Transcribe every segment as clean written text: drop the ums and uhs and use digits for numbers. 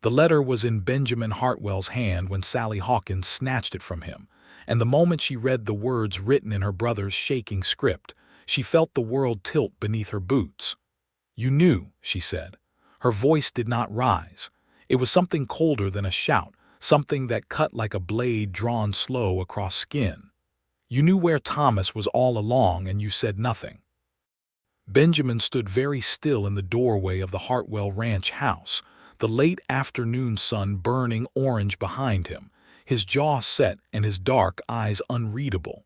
The letter was in Benjamin Hartwell's hand when Sallie Hawkins snatched it from him, and the moment she read the words written in her brother's shaking script, she felt the world tilt beneath her boots. "You knew," she said. Her voice did not rise. It was something colder than a shout, something that cut like a blade drawn slow across skin. "You knew where Thomas was all along, and you said nothing." Benjamin stood very still in the doorway of the Hartwell Ranch house, the late afternoon sun burning orange behind him, his jaw set and his dark eyes unreadable.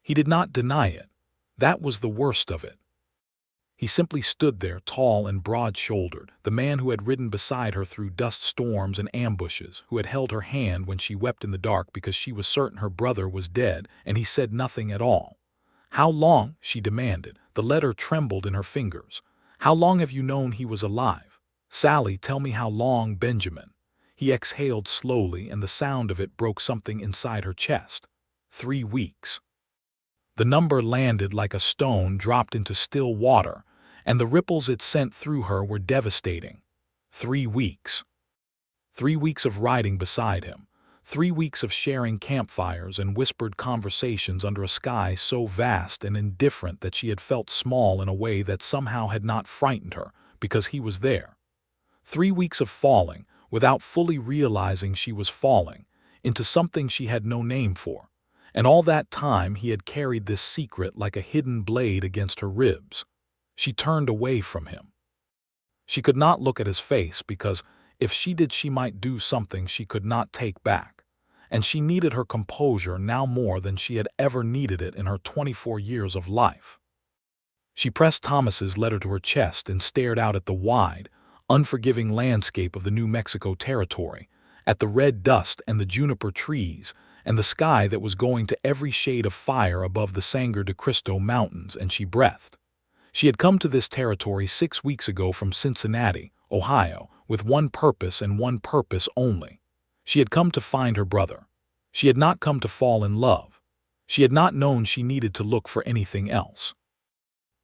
He did not deny it. That was the worst of it. He simply stood there, tall and broad-shouldered, the man who had ridden beside her through dust storms and ambushes, who had held her hand when she wept in the dark because she was certain her brother was dead, and he said nothing at all. "How long?" she demanded. The letter trembled in her fingers. "How long have you known he was alive? Sallie, tell me how long, Benjamin." He exhaled slowly, and the sound of it broke something inside her chest. 3 weeks. The number landed like a stone dropped into still water, and the ripples it sent through her were devastating. 3 weeks. 3 weeks of riding beside him. 3 weeks of sharing campfires and whispered conversations under a sky so vast and indifferent that she had felt small in a way that somehow had not frightened her, because he was there. 3 weeks of falling, without fully realizing she was falling, into something she had no name for. And all that time he had carried this secret like a hidden blade against her ribs. She turned away from him. She could not look at his face because, if she did, she might do something she could not take back. And she needed her composure now more than she had ever needed it in her 24 years of life. She pressed Thomas's letter to her chest and stared out at the wide, unforgiving landscape of the New Mexico territory, at the red dust and the juniper trees, and the sky that was going to every shade of fire above the Sangre de Cristo Mountains, and she breathed. She had come to this territory 6 weeks ago from Cincinnati, Ohio, with one purpose and one purpose only. She had come to find her brother. She had not come to fall in love. She had not known she needed to look for anything else.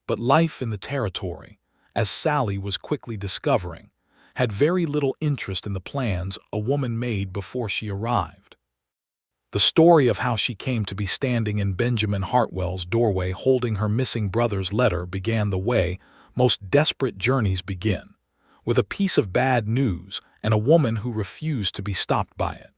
But life in the territory, as Sallie was quickly discovering, had very little interest in the plans a woman made before she arrived. The story of how she came to be standing in Benjamin Hartwell's doorway holding her missing brother's letter began the way most desperate journeys begin, with a piece of bad news and a woman who refused to be stopped by it.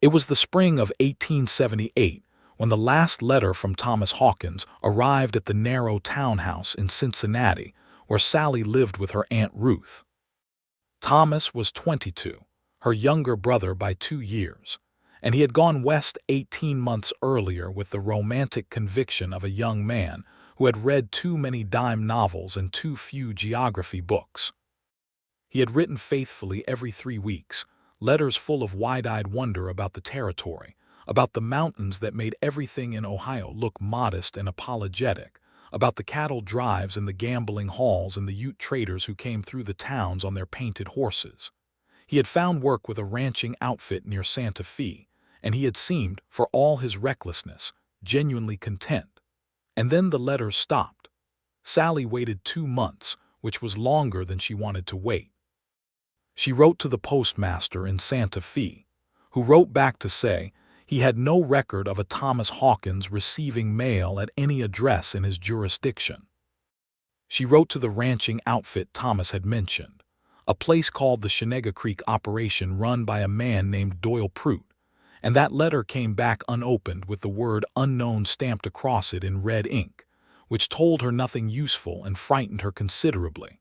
It was the spring of 1878 when the last letter from Thomas Hawkins arrived at the narrow townhouse in Cincinnati where Sallie lived with her Aunt Ruth. Thomas was 22, her younger brother by 2 years, and he had gone west 18 months earlier with the romantic conviction of a young man who had read too many dime novels and too few geography books. He had written faithfully every 3 weeks, letters full of wide-eyed wonder about the territory, about the mountains that made everything in Ohio look modest and apologetic, about the cattle drives and the gambling halls and the Ute traders who came through the towns on their painted horses. He had found work with a ranching outfit near Santa Fe, and he had seemed, for all his recklessness, genuinely content. And then the letters stopped. Sallie waited 2 months, which was longer than she wanted to wait. She wrote to the postmaster in Santa Fe, who wrote back to say he had no record of a Thomas Hawkins receiving mail at any address in his jurisdiction. She wrote to the ranching outfit Thomas had mentioned, a place called the Shenega Creek Operation run by a man named Doyle Prout, and that letter came back unopened with the word unknown stamped across it in red ink, which told her nothing useful and frightened her considerably.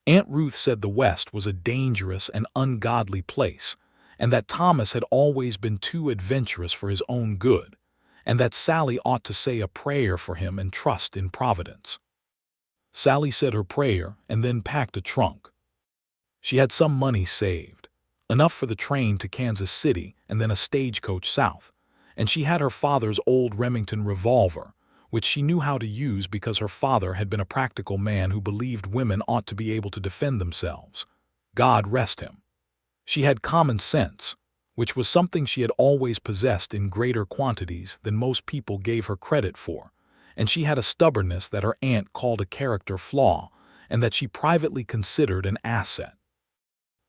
Aunt Ruth said the West was a dangerous and ungodly place, and that Thomas had always been too adventurous for his own good, and that Sallie ought to say a prayer for him and trust in Providence. Sallie said her prayer and then packed a trunk. She had some money saved, enough for the train to Kansas City and then a stagecoach south, and she had her father's old Remington revolver, which she knew how to use because her father had been a practical man who believed women ought to be able to defend themselves. God rest him. She had common sense, which was something she had always possessed in greater quantities than most people gave her credit for, and she had a stubbornness that her aunt called a character flaw and that she privately considered an asset.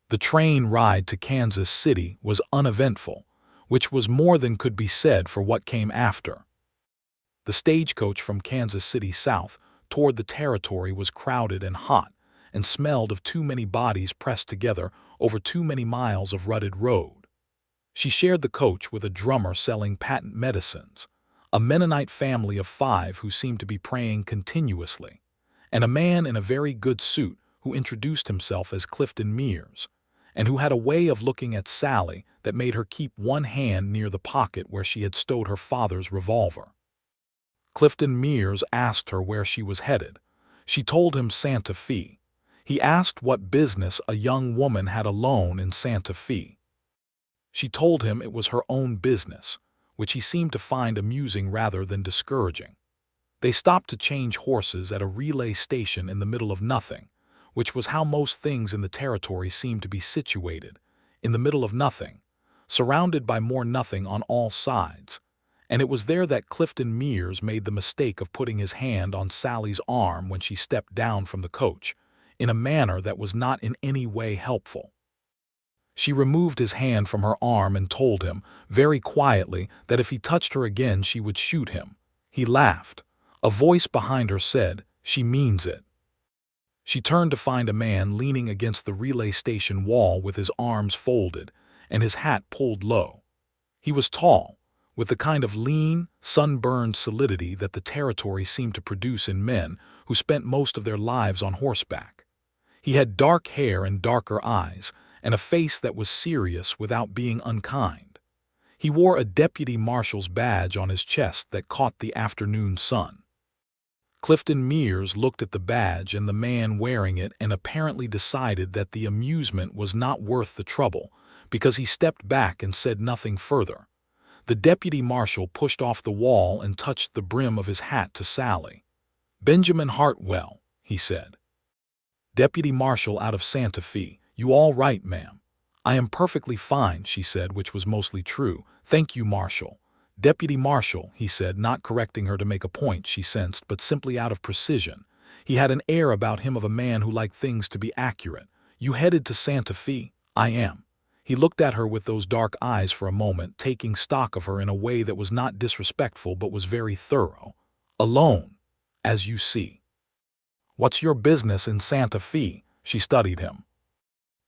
The train ride to Kansas City was uneventful, which was more than could be said for what came after. The stagecoach from Kansas City south toward the territory was crowded and hot, and smelled of too many bodies pressed together over too many miles of rutted road. She shared the coach with a drummer selling patent medicines, a Mennonite family of 5 who seemed to be praying continuously, and a man in a very good suit who introduced himself as Clifton Mears, and who had a way of looking at Sallie that made her keep one hand near the pocket where she had stowed her father's revolver. Clifton Mears asked her where she was headed. She told him Santa Fe. He asked what business a young woman had alone in Santa Fe. She told him it was her own business, which he seemed to find amusing rather than discouraging. They stopped to change horses at a relay station in the middle of nothing, which was how most things in the territory seemed to be situated, in the middle of nothing, surrounded by more nothing on all sides. And it was there that Clifton Mears made the mistake of putting his hand on Sallie's arm when she stepped down from the coach, in a manner that was not in any way helpful. She removed his hand from her arm and told him, very quietly, that if he touched her again she would shoot him. He laughed. A voice behind her said, "She means it." She turned to find a man leaning against the relay station wall with his arms folded and his hat pulled low. He was tall, with the kind of lean, sunburned solidity that the territory seemed to produce in men who spent most of their lives on horseback. He had dark hair and darker eyes, and a face that was serious without being unkind. He wore a Deputy Marshal's badge on his chest that caught the afternoon sun. Clifton Mears looked at the badge and the man wearing it and apparently decided that the amusement was not worth the trouble, because he stepped back and said nothing further. The Deputy Marshal pushed off the wall and touched the brim of his hat to Sallie. "Benjamin Hartwell," he said. "Deputy Marshal out of Santa Fe. You all right, ma'am?" "I am perfectly fine," she said, which was mostly true. "Thank you, Marshal." "Deputy Marshal," he said, not correcting her to make a point, she sensed, but simply out of precision. He had an air about him of a man who liked things to be accurate. "You headed to Santa Fe?" "I am." He looked at her with those dark eyes for a moment, taking stock of her in a way that was not disrespectful but was very thorough. "Alone, as you see." "What's your business in Santa Fe?" She studied him.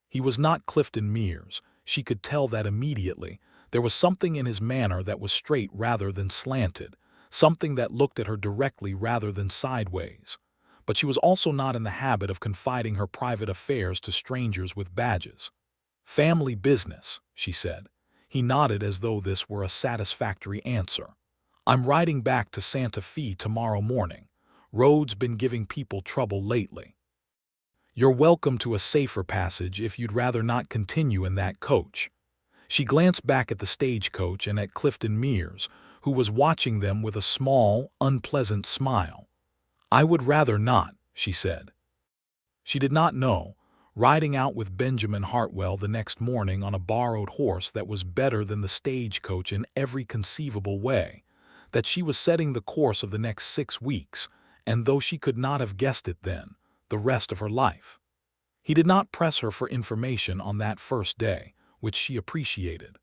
He was not Clifton Mears. She could tell that immediately. There was something in his manner that was straight rather than slanted, something that looked at her directly rather than sideways. But she was also not in the habit of confiding her private affairs to strangers with badges. "Family business," she said. He nodded as though this were a satisfactory answer. "I'm riding back to Santa Fe tomorrow morning. Road's been giving people trouble lately." "You're welcome to a safer passage if you'd rather not continue in that coach." She glanced back at the stagecoach and at Clifton Mears, who was watching them with a small, unpleasant smile. "I would rather not," she said. She did not know, riding out with Benjamin Hartwell the next morning on a borrowed horse that was better than the stagecoach in every conceivable way, that she was setting the course of the next 6 weeks, and though she could not have guessed it then, the rest of her life. He did not press her for information on that first day, which she appreciated.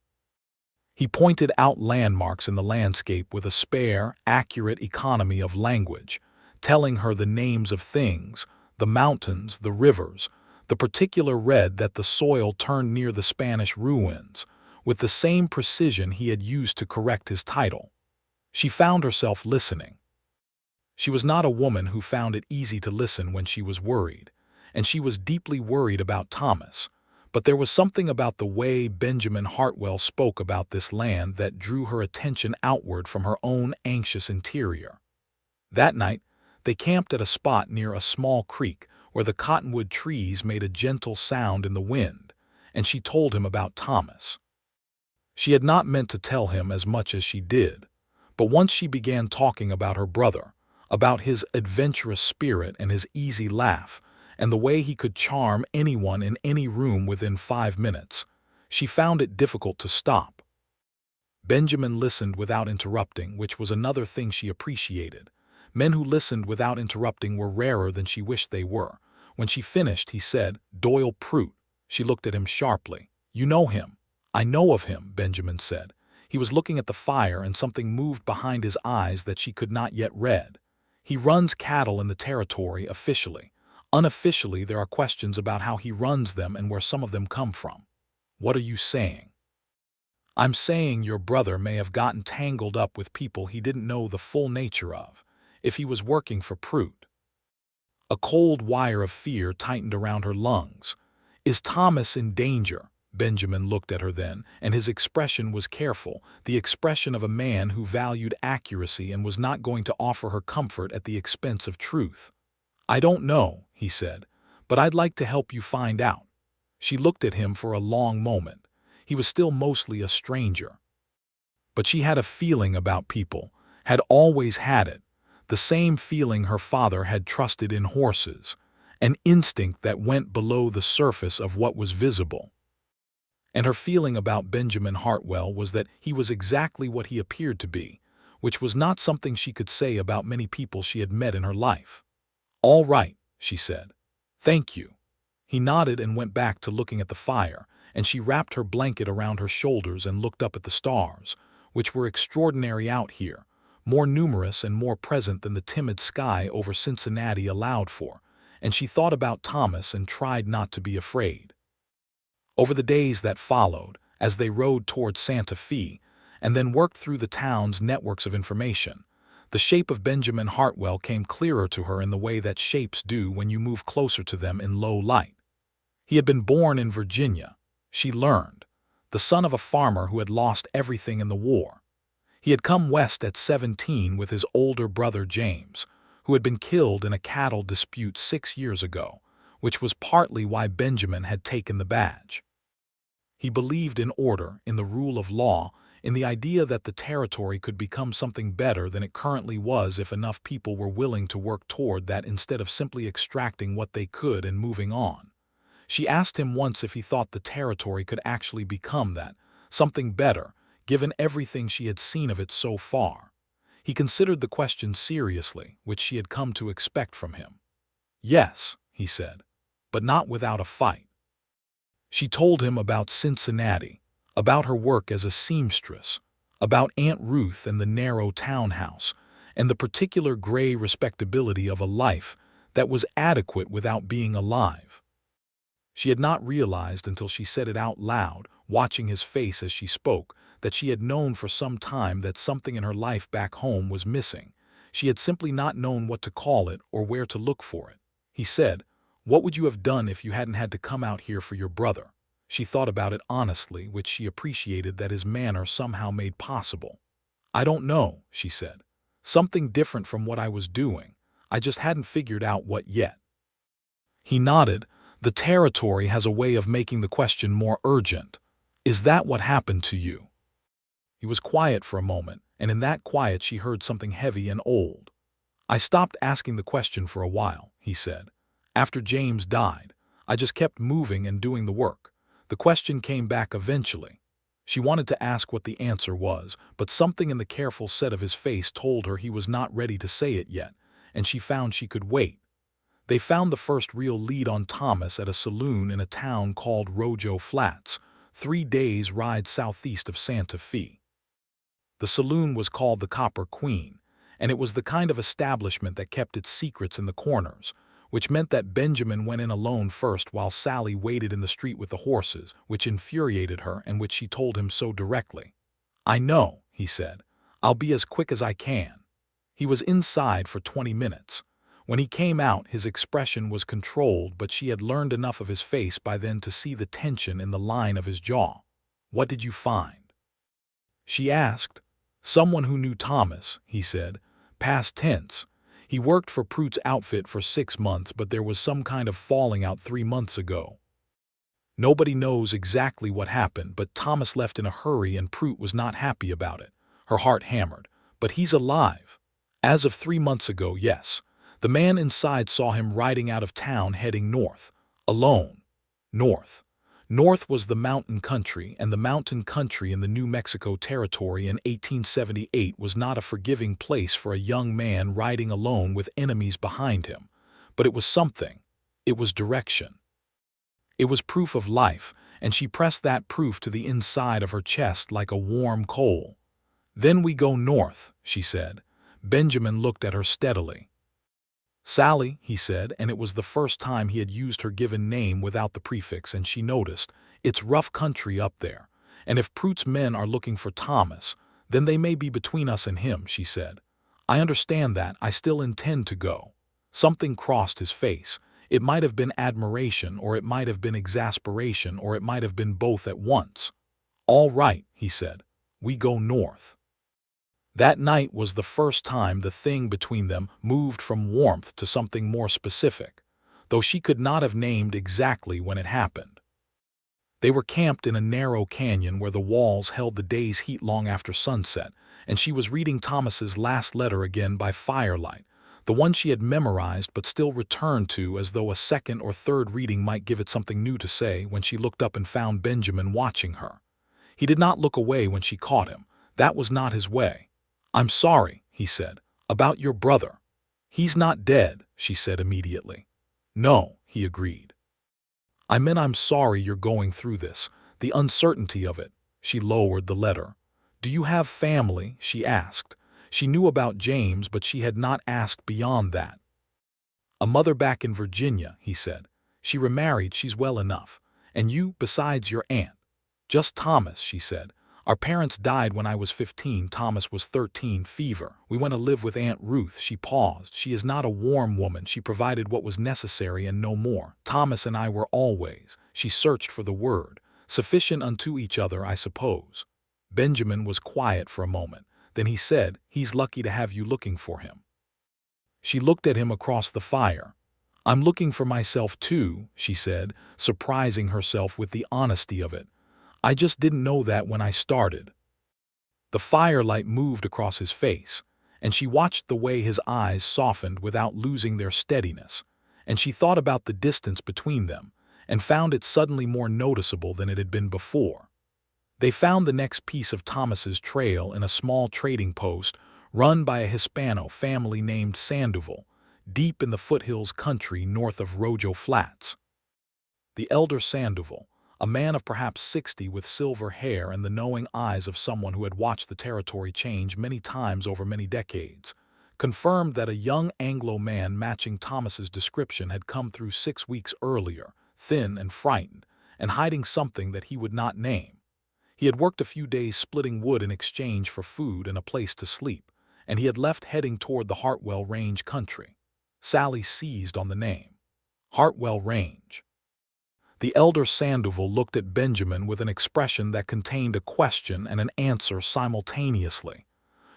He pointed out landmarks in the landscape with a spare, accurate economy of language, telling her the names of things, the mountains, the rivers, the particular red that the soil turned near the Spanish ruins, with the same precision he had used to correct his title. She found herself listening. She was not a woman who found it easy to listen when she was worried, and she was deeply worried about Thomas, but there was something about the way Benjamin Hartwell spoke about this land that drew her attention outward from her own anxious interior. That night, they camped at a spot near a small creek where the cottonwood trees made a gentle sound in the wind, and she told him about Thomas. She had not meant to tell him as much as she did, but once she began talking about her brother, about his adventurous spirit and his easy laugh, and the way he could charm anyone in any room within 5 minutes, she found it difficult to stop. Benjamin listened without interrupting, which was another thing she appreciated. Men who listened without interrupting were rarer than she wished they were. When she finished, he said, "Doyle Prute." She looked at him sharply. "You know him." "I know of him," Benjamin said. He was looking at the fire, and something moved behind his eyes that she could not yet read. "He runs cattle in the territory officially. Unofficially, there are questions about how he runs them and where some of them come from." "What are you saying?" "I'm saying your brother may have gotten tangled up with people he didn't know the full nature of, if he was working for Prout." A cold wire of fear tightened around her lungs. "Is Thomas in danger?" Benjamin looked at her then, and his expression was careful, the expression of a man who valued accuracy and was not going to offer her comfort at the expense of truth. "I don't know," he said, "but I'd like to help you find out." She looked at him for a long moment. He was still mostly a stranger. But she had a feeling about people, had always had it, the same feeling her father had trusted in horses, an instinct that went below the surface of what was visible. And her feeling about Benjamin Hartwell was that he was exactly what he appeared to be, which was not something she could say about many people she had met in her life. "All right," she said. "Thank you." He nodded and went back to looking at the fire, and she wrapped her blanket around her shoulders and looked up at the stars, which were extraordinary out here, more numerous and more present than the timid sky over Cincinnati allowed for, and she thought about Thomas and tried not to be afraid. Over the days that followed, as they rode toward Santa Fe, and then worked through the town's networks of information, the shape of Benjamin Hartwell came clearer to her in the way that shapes do when you move closer to them in low light. He had been born in Virginia, she learned, the son of a farmer who had lost everything in the war. He had come west at 17 with his older brother James, who had been killed in a cattle dispute 6 years ago, which was partly why Benjamin had taken the badge. He believed in order, in the rule of law, in the idea that the territory could become something better than it currently was if enough people were willing to work toward that instead of simply extracting what they could and moving on. She asked him once if he thought the territory could actually become that, something better, given everything she had seen of it so far. He considered the question seriously, which she had come to expect from him. "Yes," he said, "but not without a fight." She told him about Cincinnati, about her work as a seamstress, about Aunt Ruth and the narrow townhouse, and the particular gray respectability of a life that was adequate without being alive. She had not realized until she said it out loud, watching his face as she spoke, that she had known for some time that something in her life back home was missing. She had simply not known what to call it or where to look for it. He said, "What would you have done if you hadn't had to come out here for your brother?" She thought about it honestly, which she appreciated that his manner somehow made possible. "I don't know," she said. "Something different from what I was doing. I just hadn't figured out what yet." He nodded. "The territory has a way of making the question more urgent. Is that what happened to you?" He was quiet for a moment, and in that quiet she heard something heavy and old. "I stopped asking the question for a while," he said. "After James died, I just kept moving and doing the work. The question came back eventually." She wanted to ask what the answer was, but something in the careful set of his face told her he was not ready to say it yet, and she found she could wait. They found the first real lead on Thomas at a saloon in a town called Rojo Flats, 3 days' ride southeast of Santa Fe. The saloon was called the Copper Queen, and it was the kind of establishment that kept its secrets in the corners, which meant that Benjamin went in alone first while Sallie waited in the street with the horses, which infuriated her and which she told him so directly. "I know," he said. "I'll be as quick as I can." He was inside for 20 minutes. When he came out, his expression was controlled, but she had learned enough of his face by then to see the tension in the line of his jaw. "What did you find?" she asked. "Someone who knew Thomas," he said. "Past tense. He worked for Prout's outfit for 6 months, but there was some kind of falling out 3 months ago. Nobody knows exactly what happened, but Thomas left in a hurry and Prout was not happy about it." Her heart hammered. "But he's alive." "As of 3 months ago, yes. The man inside saw him riding out of town heading north. Alone. North. North was the mountain country, and the mountain country in the New Mexico Territory in 1878 was not a forgiving place for a young man riding alone with enemies behind him. But it was something. It was direction. It was proof of life, and she pressed that proof to the inside of her chest like a warm coal. "Then we go north," she said. Benjamin looked at her steadily. "Sallie," he said, and it was the first time he had used her given name without the prefix, and she noticed, "it's rough country up there, and if Pruett's men are looking for Thomas, then they may be between us and him," she said. "I understand that. I still intend to go." Something crossed his face. It might have been admiration, or it might have been exasperation, or it might have been both at once. "All right," he said. "We go north." That night was the first time the thing between them moved from warmth to something more specific, though she could not have named exactly when it happened. They were camped in a narrow canyon where the walls held the day's heat long after sunset, and she was reading Thomas's last letter again by firelight, the one she had memorized but still returned to as though a second or third reading might give it something new to say, when she looked up and found Benjamin watching her. He did not look away when she caught him. That was not his way. "I'm sorry," he said, "about your brother." "He's not dead," she said immediately. "No," he agreed. "I meant I'm sorry you're going through this, the uncertainty of it." She lowered the letter. "Do you have family?" she asked. She knew about James, but she had not asked beyond that. "A mother back in Virginia," he said. "She remarried, she's well enough. And you, besides your aunt?" "Just Thomas," she said. "Our parents died when I was 15, Thomas was 13, fever. We went to live with Aunt Ruth." She paused. "She is not a warm woman. She provided what was necessary and no more. Thomas and I were always," she searched for the word, "sufficient unto each other, I suppose." Benjamin was quiet for a moment. Then he said, "He's lucky to have you looking for him." She looked at him across the fire. "I'm looking for myself too," she said, surprising herself with the honesty of it. "I just didn't know that when I started." The firelight moved across his face, and she watched the way his eyes softened without losing their steadiness, and she thought about the distance between them, and found it suddenly more noticeable than it had been before. They found the next piece of Thomas's trail in a small trading post run by a Hispano family named Sandoval, deep in the foothills country north of Rojo Flats. The elder Sandoval, a man of perhaps 60 with silver hair and the knowing eyes of someone who had watched the territory change many times over many decades, confirmed that a young Anglo man matching Thomas's description had come through 6 weeks earlier, thin and frightened, and hiding something that he would not name. He had worked a few days splitting wood in exchange for food and a place to sleep, and he had left heading toward the Hartwell Range country. Sallie seized on the name. Hartwell Range. The elder Sandoval looked at Benjamin with an expression that contained a question and an answer simultaneously.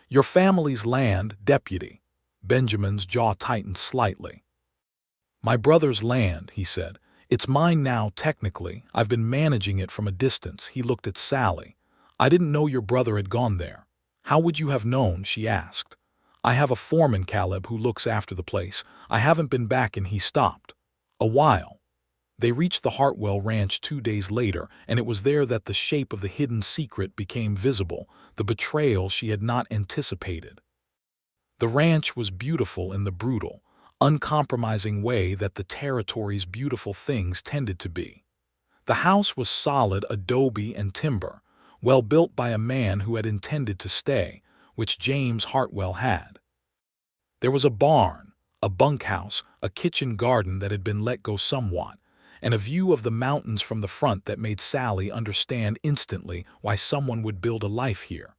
"Your family's land, Deputy." Benjamin's jaw tightened slightly. "My brother's land," he said. "It's mine now, technically. I've been managing it from a distance." He looked at Sallie. "I didn't know your brother had gone there." "How would you have known?" she asked. "I have a foreman, Caleb, who looks after the place. I haven't been back," and he stopped. "A while." They reached the Hartwell Ranch 2 days later, and it was there that the shape of the hidden secret became visible, the betrayal she had not anticipated. The ranch was beautiful in the brutal, uncompromising way that the territory's beautiful things tended to be. The house was solid adobe and timber, well built by a man who had intended to stay, which James Hartwell had. There was a barn, a bunkhouse, a kitchen garden that had been let go somewhat, and a view of the mountains from the front that made Sallie understand instantly why someone would build a life here.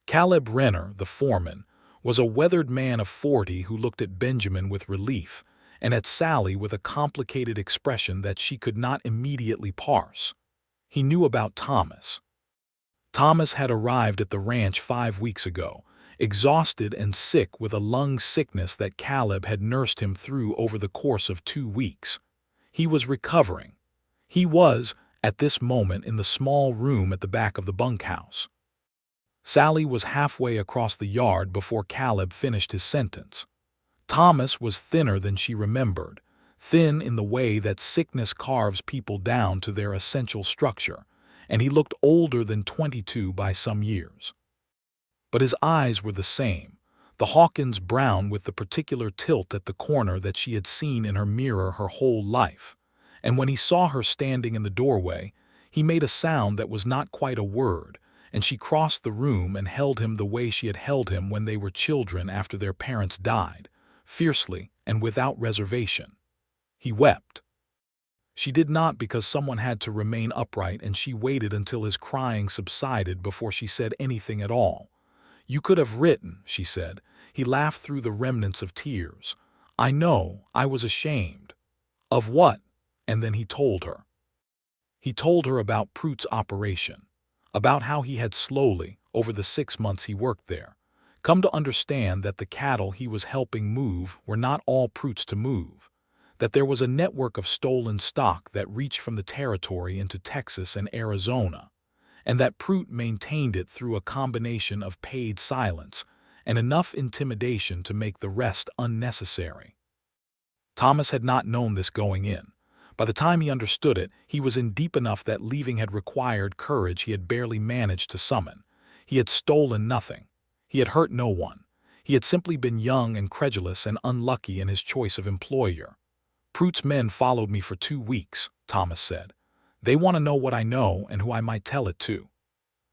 Caleb Renner, the foreman, was a weathered man of 40 who looked at Benjamin with relief, and at Sallie with a complicated expression that she could not immediately parse. He knew about Thomas. Thomas had arrived at the ranch 5 weeks ago, exhausted and sick with a lung sickness that Caleb had nursed him through over the course of 2 weeks. He was recovering. He was, at this moment, in the small room at the back of the bunkhouse. Sallie was halfway across the yard before Caleb finished his sentence. Thomas was thinner than she remembered, thin in the way that sickness carves people down to their essential structure, and he looked older than 22 by some years. But his eyes were the same, the Hawkins brown with the particular tilt at the corner that she had seen in her mirror her whole life, and when he saw her standing in the doorway, he made a sound that was not quite a word, and she crossed the room and held him the way she had held him when they were children after their parents died, fiercely and without reservation. He wept. She did not, because someone had to remain upright, and she waited until his crying subsided before she said anything at all. "You could have written," she said. He laughed through the remnants of tears. "I know, I was ashamed." "Of what?" And then he told her. He told her about Prute's operation, about how he had slowly, over the 6 months he worked there, come to understand that the cattle he was helping move were not all Prute's to move, that there was a network of stolen stock that reached from the territory into Texas and Arizona, and that Prute maintained it through a combination of paid silence and enough intimidation to make the rest unnecessary. Thomas had not known this going in. By the time he understood it, he was in deep enough that leaving had required courage he had barely managed to summon. He had stolen nothing. He had hurt no one. He had simply been young and credulous and unlucky in his choice of employer. "Prute's men followed me for 2 weeks, Thomas said. "They want to know what I know and who I might tell it to."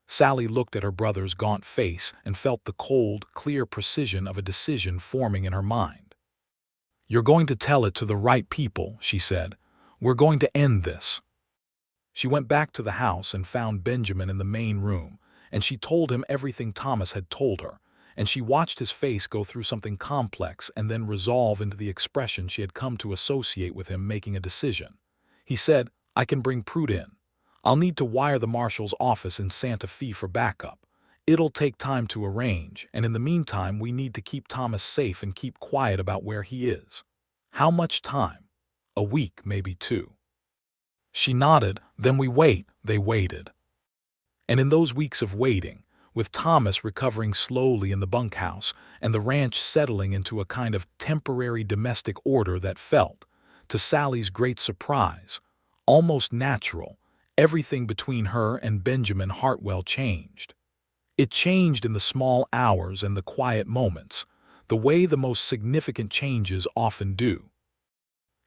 Sallie looked at her brother's gaunt face and felt the cold, clear precision of a decision forming in her mind. "You're going to tell it to the right people," she said. "We're going to end this." She went back to the house and found Benjamin in the main room, and she told him everything Thomas had told her, and she watched his face go through something complex and then resolve into the expression she had come to associate with him making a decision. He said, "I can bring Prute in. I'll need to wire the marshal's office in Santa Fe for backup. It'll take time to arrange, and in the meantime we need to keep Thomas safe and keep quiet about where he is." "How much time?" "A week, maybe 2. She nodded. "Then we wait." They waited. And in those weeks of waiting, with Thomas recovering slowly in the bunkhouse and the ranch settling into a kind of temporary domestic order that felt, to Sallie's great surprise, almost natural, everything between her and Benjamin Hartwell changed. It changed in the small hours and the quiet moments, the way the most significant changes often do.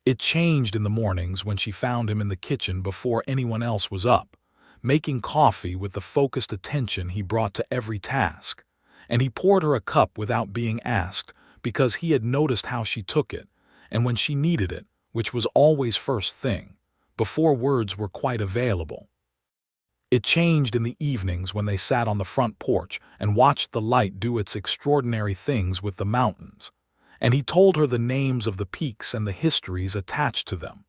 It changed in the mornings when she found him in the kitchen before anyone else was up, making coffee with the focused attention he brought to every task, and he poured her a cup without being asked because he had noticed how she took it, and when she needed it, which was always first thing, before words were quite available. It changed in the evenings when they sat on the front porch and watched the light do its extraordinary things with the mountains, and he told her the names of the peaks and the histories attached to them,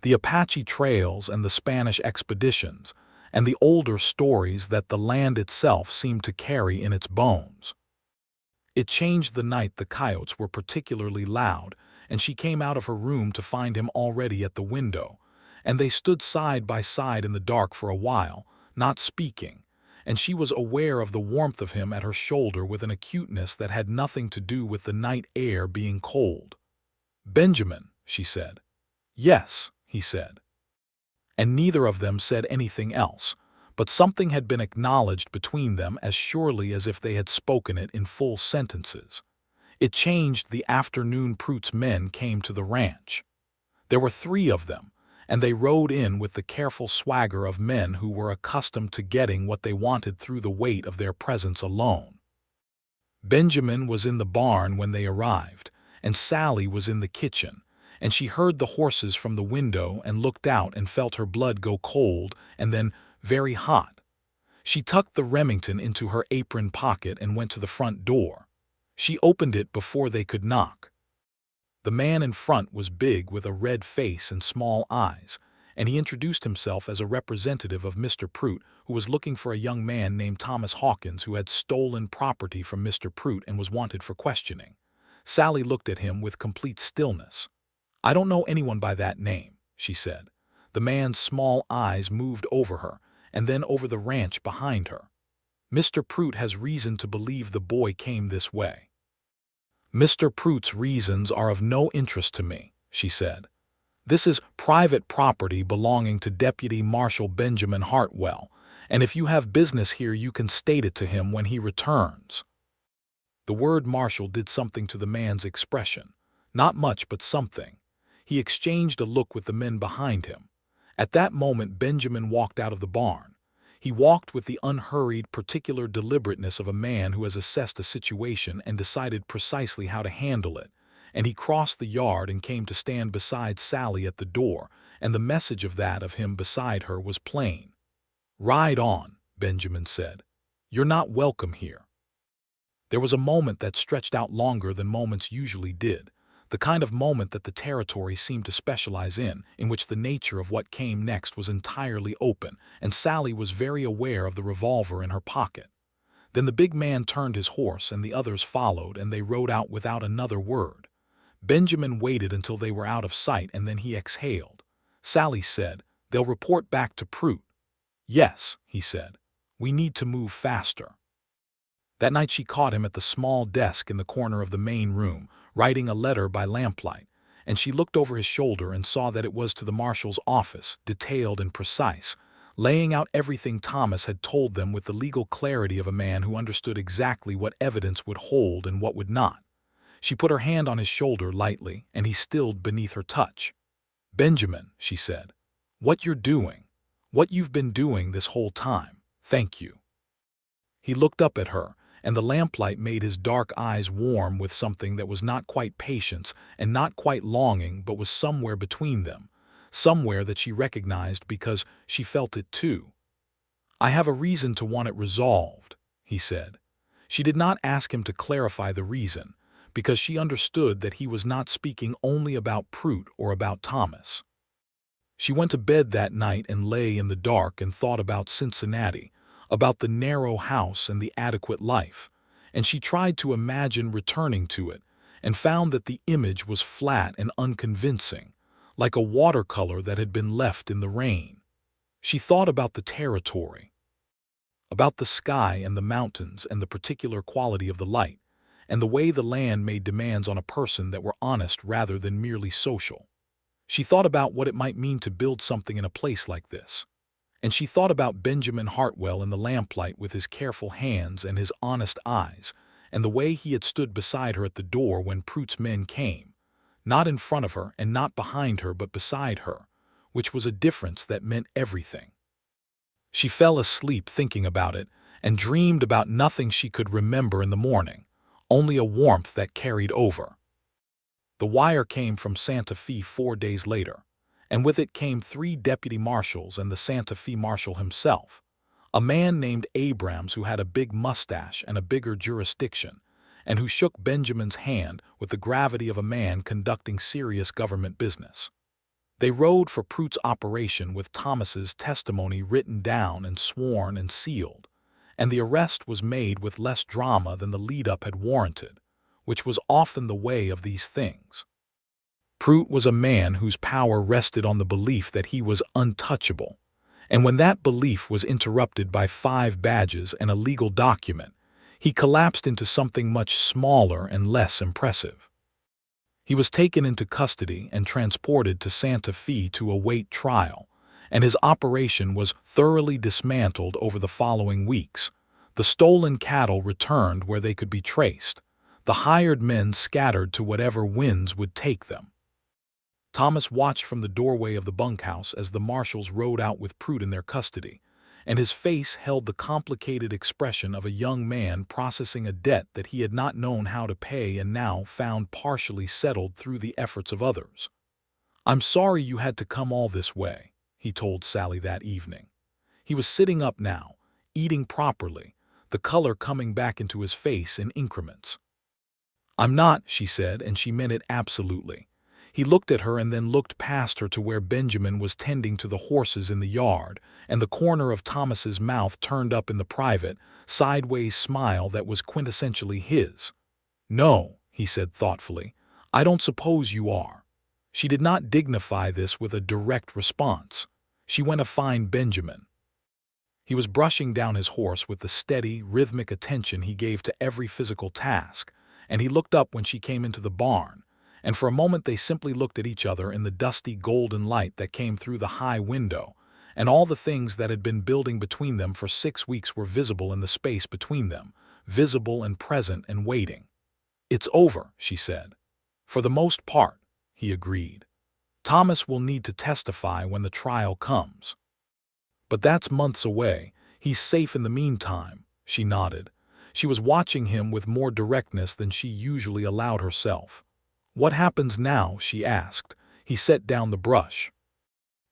the Apache trails and the Spanish expeditions, and the older stories that the land itself seemed to carry in its bones. It changed the night the coyotes were particularly loud, and she came out of her room to find him already at the window, and they stood side by side in the dark for a while, not speaking, and she was aware of the warmth of him at her shoulder with an acuteness that had nothing to do with the night air being cold. "Benjamin," she said. "Yes," he said. And neither of them said anything else, but something had been acknowledged between them as surely as if they had spoken it in full sentences. It changed the afternoon Prute's men came to the ranch. There were 3 of them, and they rode in with the careful swagger of men who were accustomed to getting what they wanted through the weight of their presence alone. Benjamin was in the barn when they arrived, and Sallie was in the kitchen, and she heard the horses from the window and looked out and felt her blood go cold and then very hot. She tucked the Remington into her apron pocket and went to the front door. She opened it before they could knock. The man in front was big with a red face and small eyes, and he introduced himself as a representative of Mr. Prute, who was looking for a young man named Thomas Hawkins who had stolen property from Mr. Prute and was wanted for questioning. Sallie looked at him with complete stillness. "I don't know anyone by that name," she said. The man's small eyes moved over her, and then over the ranch behind her. "Mr. Prute has reason to believe the boy came this way." "Mr. Prute's reasons are of no interest to me," she said. "This is private property belonging to Deputy Marshal Benjamin Hartwell, and if you have business here you can state it to him when he returns." The word marshal did something to the man's expression. Not much, but something. He exchanged a look with the men behind him. At that moment, Benjamin walked out of the barn. He walked with the unhurried, particular deliberateness of a man who has assessed a situation and decided precisely how to handle it. And he crossed the yard and came to stand beside Sallie at the door, and the message of him beside her was plain. "Ride on," Benjamin said. "You're not welcome here." There was a moment that stretched out longer than moments usually did, the kind of moment that the territory seemed to specialize in which the nature of what came next was entirely open, and Sallie was very aware of the revolver in her pocket. Then the big man turned his horse and the others followed, and they rode out without another word. Benjamin waited until they were out of sight, and then he exhaled. Sallie said, "They'll report back to Prout." "Yes," he said. "We need to move faster." That night she caught him at the small desk in the corner of the main room, writing a letter by lamplight, and she looked over his shoulder and saw that it was to the marshal's office, detailed and precise, laying out everything Thomas had told them with the legal clarity of a man who understood exactly what evidence would hold and what would not. She put her hand on his shoulder lightly, and he stilled beneath her touch. "Benjamin," she said, "what you're doing, what you've been doing this whole time, thank you." He looked up at her, and the lamplight made his dark eyes warm with something that was not quite patience and not quite longing, but was somewhere between them, somewhere that she recognized because she felt it too. "I have a reason to want it resolved," he said. She did not ask him to clarify the reason, because she understood that he was not speaking only about Prout or about Thomas. She went to bed that night and lay in the dark and thought about Cincinnati, about the narrow house and the adequate life, and she tried to imagine returning to it, and found that the image was flat and unconvincing, like a watercolor that had been left in the rain. She thought about the territory, about the sky and the mountains and the particular quality of the light, and the way the land made demands on a person that were honest rather than merely social. She thought about what it might mean to build something in a place like this. And she thought about Benjamin Hartwell in the lamplight with his careful hands and his honest eyes, and the way he had stood beside her at the door when Prout's men came, not in front of her and not behind her but beside her, which was a difference that meant everything. She fell asleep thinking about it and dreamed about nothing she could remember in the morning, only a warmth that carried over. The wire came from Santa Fe 4 days later, and with it came 3 deputy marshals and the Santa Fe marshal himself, a man named Abrams who had a big mustache and a bigger jurisdiction, and who shook Benjamin's hand with the gravity of a man conducting serious government business. They rode for Prout's operation with Thomas's testimony written down and sworn and sealed, and the arrest was made with less drama than the lead-up had warranted, which was often the way of these things. Prout was a man whose power rested on the belief that he was untouchable, and when that belief was interrupted by 5 badges and a legal document, he collapsed into something much smaller and less impressive. He was taken into custody and transported to Santa Fe to await trial, and his operation was thoroughly dismantled over the following weeks. The stolen cattle returned where they could be traced, the hired men scattered to whatever winds would take them. Thomas watched from the doorway of the bunkhouse as the marshals rode out with Prout in their custody, and his face held the complicated expression of a young man processing a debt that he had not known how to pay and now found partially settled through the efforts of others. "I'm sorry you had to come all this way," he told Sallie that evening. He was sitting up now, eating properly, the color coming back into his face in increments. "I'm not," she said, and she meant it absolutely. He looked at her and then looked past her to where Benjamin was tending to the horses in the yard, and the corner of Thomas's mouth turned up in the private, sideways smile that was quintessentially his. "No," he said thoughtfully, "I don't suppose you are." She did not dignify this with a direct response. She went to find Benjamin. He was brushing down his horse with the steady, rhythmic attention he gave to every physical task, and he looked up when she came into the barn, and for a moment they simply looked at each other in the dusty golden light that came through the high window, and all the things that had been building between them for 6 weeks were visible in the space between them, visible and present and waiting. "It's over," she said. "For the most part," he agreed. Thomas will need to testify when the trial comes. But that's months away. He's safe in the meantime, she nodded. She was watching him with more directness than she usually allowed herself. What happens now? She asked. He set down the brush.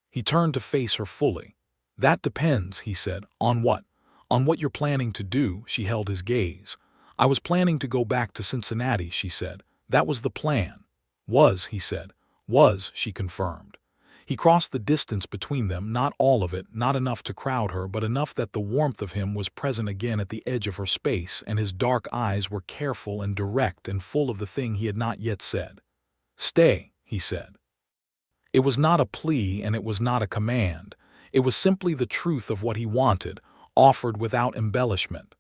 He turned to face her fully. That depends, he said. On what? On what you're planning to do. She held his gaze. I was planning to go back to Cincinnati, she said. That was the plan. Was, he said. Was, she confirmed. He crossed the distance between them, not all of it, not enough to crowd her, but enough that the warmth of him was present again at the edge of her space, and his dark eyes were careful and direct and full of the thing he had not yet said. Stay, he said. It was not a plea and it was not a command. It was simply the truth of what he wanted, offered without embellishment.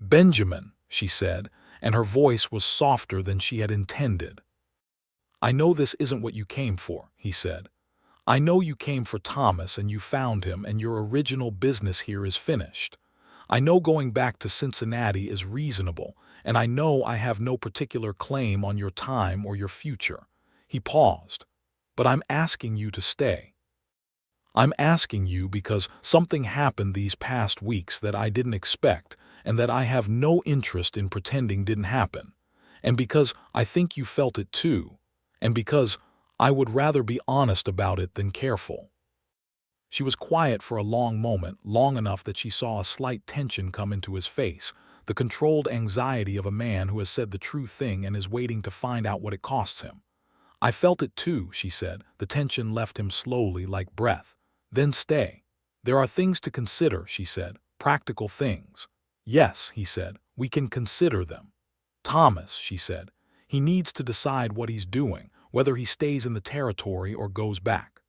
Benjamin, she said, and her voice was softer than she had intended. I know this isn't what you came for, he said. I know you came for Thomas and you found him and your original business here is finished. I know going back to Cincinnati is reasonable, and I know I have no particular claim on your time or your future. He paused. But I'm asking you to stay. I'm asking you because something happened these past weeks that I didn't expect and that I have no interest in pretending didn't happen. And because I think you felt it too. And because I would rather be honest about it than careful. She was quiet for a long moment, long enough that she saw a slight tension come into his face, the controlled anxiety of a man who has said the true thing and is waiting to find out what it costs him. I felt it too, she said. The tension left him slowly, like breath. Then stay. There are things to consider, she said. Practical things. Yes, he said. We can consider them. Thomas, she said. He needs to decide what he's doing, whether he stays in the territory or goes back.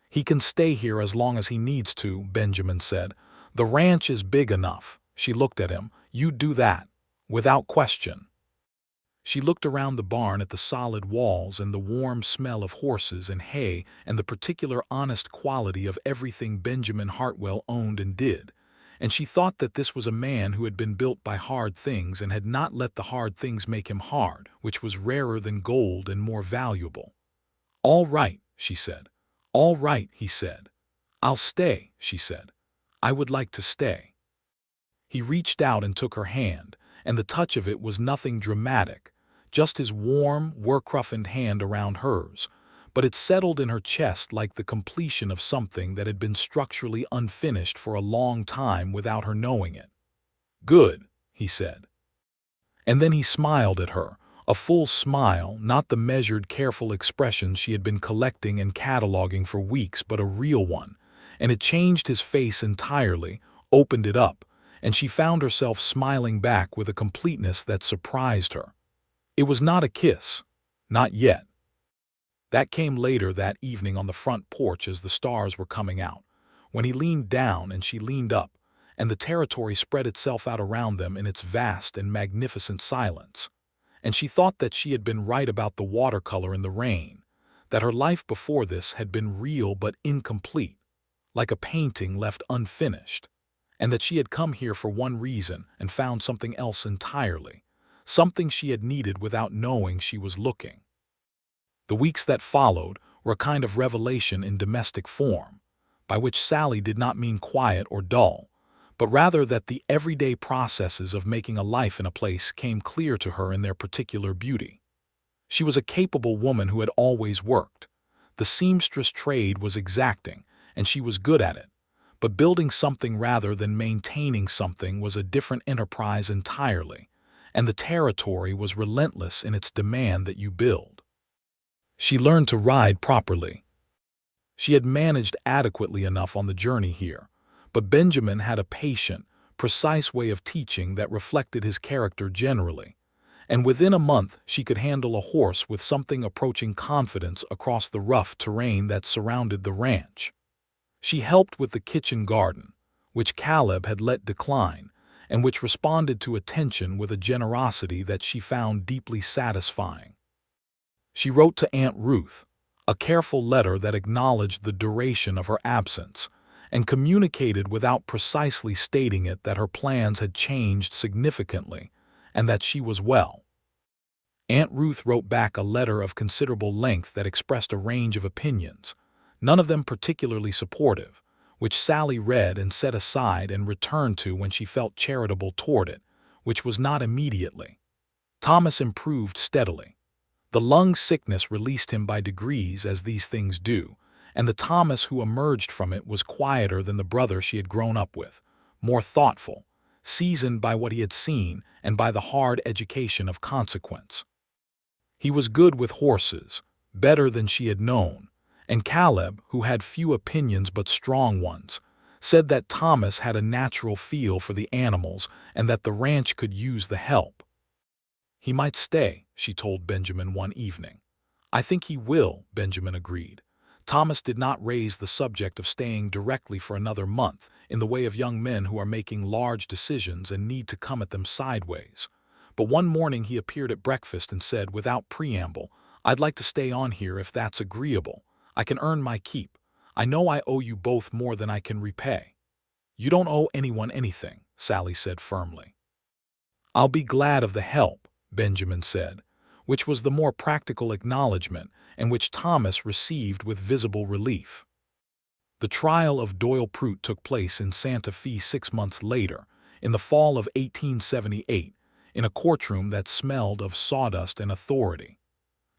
He can stay here as long as he needs to, Benjamin said. The ranch is big enough. She looked at him. You do that. Without question. She looked around the barn at the solid walls and the warm smell of horses and hay and the particular honest quality of everything Benjamin Hartwell owned and did, and she thought that this was a man who had been built by hard things and had not let the hard things make him hard, which was rarer than gold and more valuable. All right, she said. All right, he said. I'll stay, she said. I would like to stay. He reached out and took her hand, and the touch of it was nothing dramatic, just his warm, work-roughened hand around hers, but it settled in her chest like the completion of something that had been structurally unfinished for a long time without her knowing it. Good, he said. And then he smiled at her, a full smile, not the measured, careful expression she had been collecting and cataloging for weeks, but a real one, and it changed his face entirely, opened it up, and she found herself smiling back with a completeness that surprised her. It was not a kiss. Not yet. That came later that evening on the front porch as the stars were coming out, when he leaned down and she leaned up, and the territory spread itself out around them in its vast and magnificent silence. And she thought that she had been right about the watercolor in the rain, that her life before this had been real but incomplete, like a painting left unfinished, and that she had come here for one reason and found something else entirely. Something she had needed without knowing she was looking. The weeks that followed were a kind of revelation in domestic form, by which Sallie did not mean quiet or dull, but rather that the everyday processes of making a life in a place came clear to her in their particular beauty. She was a capable woman who had always worked. The seamstress trade was exacting, and she was good at it, but building something rather than maintaining something was a different enterprise entirely, and the territory was relentless in its demand that you build. She learned to ride properly. She had managed adequately enough on the journey here, but Benjamin had a patient, precise way of teaching that reflected his character generally, and within a month she could handle a horse with something approaching confidence across the rough terrain that surrounded the ranch. She helped with the kitchen garden, which Caleb had let decline, and which responded to attention with a generosity that she found deeply satisfying. She wrote to Aunt Ruth, a careful letter that acknowledged the duration of her absence, and communicated without precisely stating it that her plans had changed significantly, and that she was well. Aunt Ruth wrote back a letter of considerable length that expressed a range of opinions, none of them particularly supportive, which Sallie read and set aside and returned to when she felt charitable toward it, which was not immediately. Thomas improved steadily. The lung sickness released him by degrees, as these things do, and the Thomas who emerged from it was quieter than the brother she had grown up with, more thoughtful, seasoned by what he had seen and by the hard education of consequence. He was good with horses, better than she had known, and Caleb, who had few opinions but strong ones, said that Thomas had a natural feel for the animals and that the ranch could use the help. "He might stay," she told Benjamin one evening. "I think he will," Benjamin agreed. Thomas did not raise the subject of staying directly for another month, in the way of young men who are making large decisions and need to come at them sideways. But one morning he appeared at breakfast and said, without preamble, "I'd like to stay on here if that's agreeable. I can earn my keep. I know I owe you both more than I can repay." "You don't owe anyone anything," Sallie said firmly. "I'll be glad of the help," Benjamin said, which was the more practical acknowledgment, and which Thomas received with visible relief. The trial of Doyle Prout took place in Santa Fe 6 months later, in the fall of 1878, in a courtroom that smelled of sawdust and authority.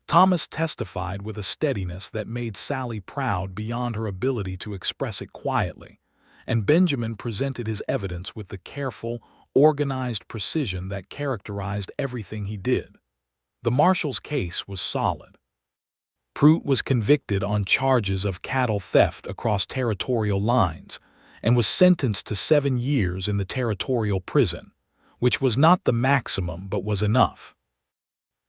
Thomas testified with a steadiness that made Sallie proud beyond her ability to express it quietly, and Benjamin presented his evidence with the careful, organized precision that characterized everything he did. The marshal's case was solid. Prout was convicted on charges of cattle theft across territorial lines and was sentenced to 7 years in the territorial prison, which was not the maximum but was enough.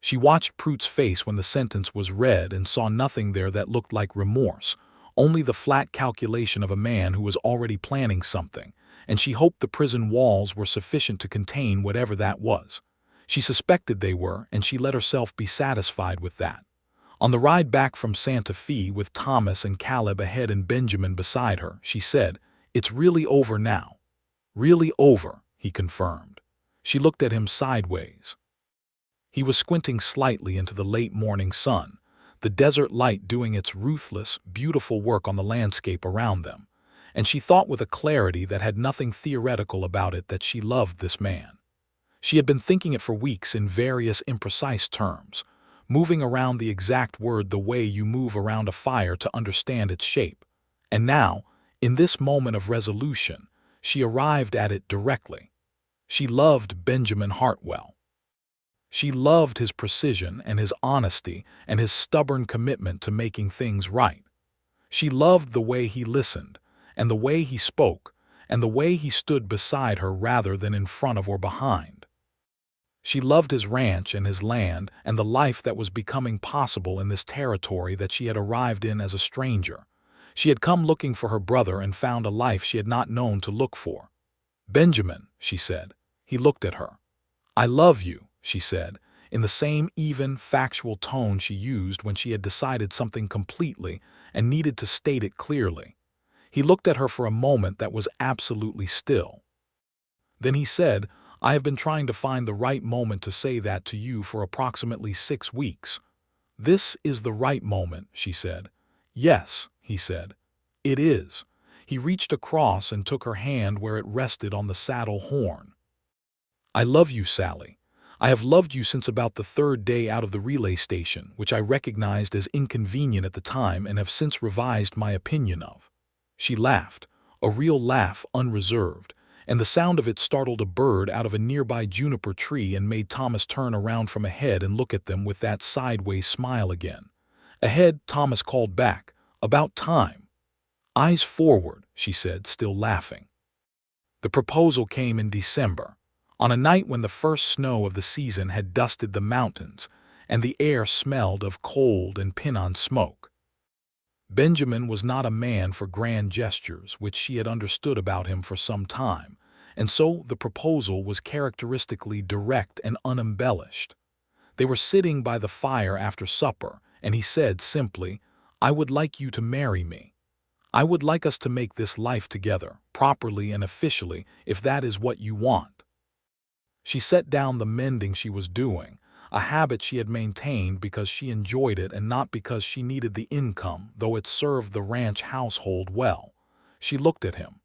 She watched Prout's face when the sentence was read and saw nothing there that looked like remorse, only the flat calculation of a man who was already planning something, and she hoped the prison walls were sufficient to contain whatever that was. She suspected they were, and she let herself be satisfied with that. On the ride back from Santa Fe with Thomas and Caleb ahead and Benjamin beside her, she said, "It's really over now." "Really over," he confirmed. She looked at him sideways. He was squinting slightly into the late morning sun, the desert light doing its ruthless, beautiful work on the landscape around them, and she thought with a clarity that had nothing theoretical about it that she loved this man. She had been thinking it for weeks in various imprecise terms, moving around the exact word the way you move around a fire to understand its shape. And now, in this moment of resolution, she arrived at it directly. She loved Benjamin Hartwell. She loved his precision and his honesty and his stubborn commitment to making things right. She loved the way he listened, and the way he spoke, and the way he stood beside her rather than in front of or behind. She loved his ranch and his land and the life that was becoming possible in this territory that she had arrived in as a stranger. She had come looking for her brother and found a life she had not known to look for. "Benjamin," she said. He looked at her. "I love you," she said, in the same even, factual tone she used when she had decided something completely and needed to state it clearly. He looked at her for a moment that was absolutely still. Then he said, "I have been trying to find the right moment to say that to you for approximately 6 weeks. This is the right moment," she said. "Yes," he said. "It is." He reached across and took her hand where it rested on the saddle horn. "I love you, Sallie. I have loved you since about the 3rd day out of the relay station, which I recognized as inconvenient at the time and have since revised my opinion of." She laughed, a real laugh, unreserved, and the sound of it startled a bird out of a nearby juniper tree and made Thomas turn around from ahead and look at them with that sideways smile again. Ahead, Thomas called back, "About time." "Eyes forward," she said, still laughing. The proposal came in December, on a night when the first snow of the season had dusted the mountains, and the air smelled of cold and pinon smoke. Benjamin was not a man for grand gestures, which she had understood about him for some time, and so the proposal was characteristically direct and unembellished. They were sitting by the fire after supper, and he said simply, "I would like you to marry me. I would like us to make this life together, properly and officially, if that is what you want." She set down the mending she was doing. a habit she had maintained because she enjoyed it and not because she needed the income, though it served the ranch household well. She looked at him.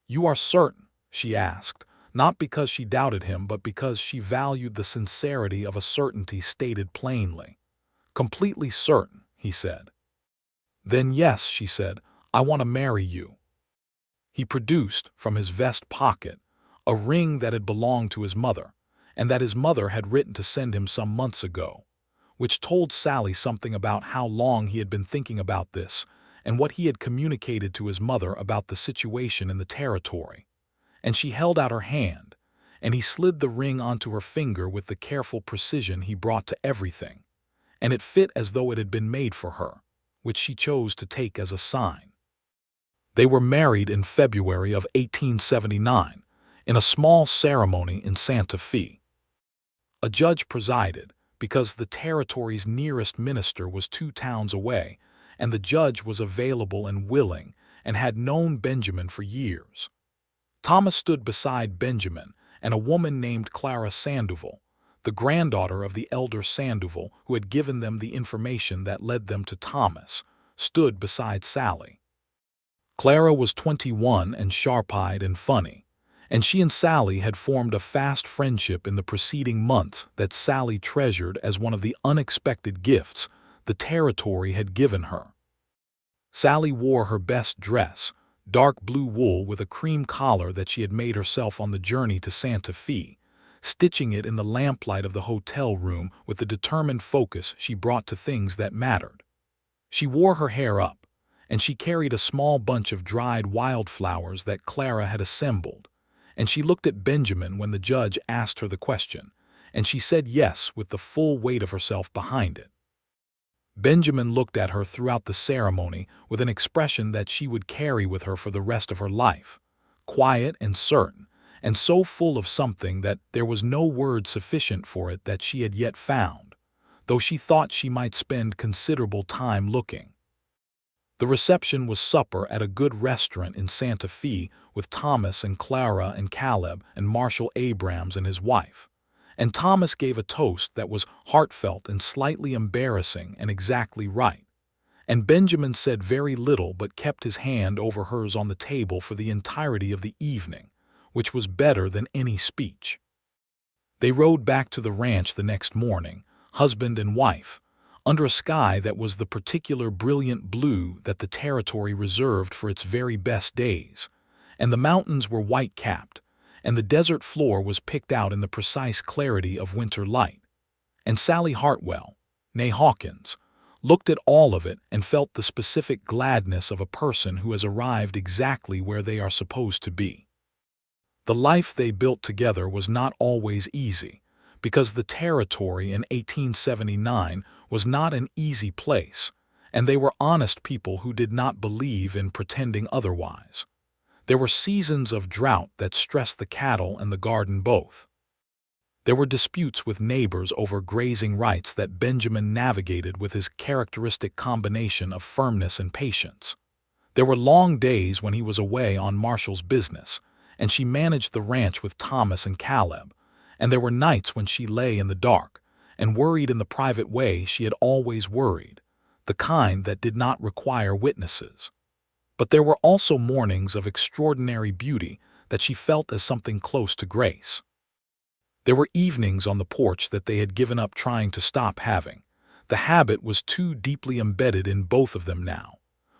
"You are certain?" she asked, not because she doubted him, but because she valued the sincerity of a certainty stated plainly. "Completely certain," he said. "Then yes," she said, "I want to marry you." He produced, from his vest pocket, a ring that had belonged to his mother, and that his mother had written to send him some months ago, which told Sallie something about how long he had been thinking about this and what he had communicated to his mother about the situation in the territory. And she held out her hand, and he slid the ring onto her finger with the careful precision he brought to everything, and it fit as though it had been made for her, which she chose to take as a sign. They were married in February of 1879, in a small ceremony in Santa Fe. A judge presided, because the territory's nearest minister was 2 towns away, and the judge was available and willing and had known Benjamin for years. Thomas stood beside Benjamin, and a woman named Clara Sandoval, the granddaughter of the elder Sandoval who had given them the information that led them to Thomas, stood beside Sallie. Clara was 21 and sharp-eyed and funny, and she and Sallie had formed a fast friendship in the preceding months that Sallie treasured as one of the unexpected gifts the territory had given her. Sallie wore her best dress, dark blue wool with a cream collar that she had made herself on the journey to Santa Fe, stitching it in the lamplight of the hotel room with the determined focus she brought to things that mattered. She wore her hair up, and she carried a small bunch of dried wildflowers that Clara had assembled, and she looked at Benjamin when the judge asked her the question, and she said yes with the full weight of herself behind it. Benjamin looked at her throughout the ceremony with an expression that she would carry with her for the rest of her life, quiet and certain, and so full of something that there was no word sufficient for it that she had yet found, though she thought she might spend considerable time looking. The reception was supper at a good restaurant in Santa Fe with Thomas and Clara and Caleb and Marshal Abrams and his wife. And Thomas gave a toast that was heartfelt and slightly embarrassing and exactly right. And Benjamin said very little but kept his hand over hers on the table for the entirety of the evening, which was better than any speech. They rode back to the ranch the next morning, husband and wife, under a sky that was the particular brilliant blue that the territory reserved for its very best days, and the mountains were white-capped, and the desert floor was picked out in the precise clarity of winter light. And Sallie Hartwell, née Hawkins, looked at all of it and felt the specific gladness of a person who has arrived exactly where they are supposed to be. The life they built together was not always easy, because the territory in 1879 was not an easy place, and they were honest people who did not believe in pretending otherwise. There were seasons of drought that stressed the cattle and the garden both. There were disputes with neighbors over grazing rights that Benjamin navigated with his characteristic combination of firmness and patience. There were long days when he was away on Marshall's business, and she managed the ranch with Thomas and Caleb, and there were nights when she lay in the dark and worried in the private way she had always worried, the kind that did not require witnesses. But there were also mornings of extraordinary beauty that she felt as something close to grace. There were evenings on the porch that they had given up trying to stop having. The habit was too deeply embedded in both of them now,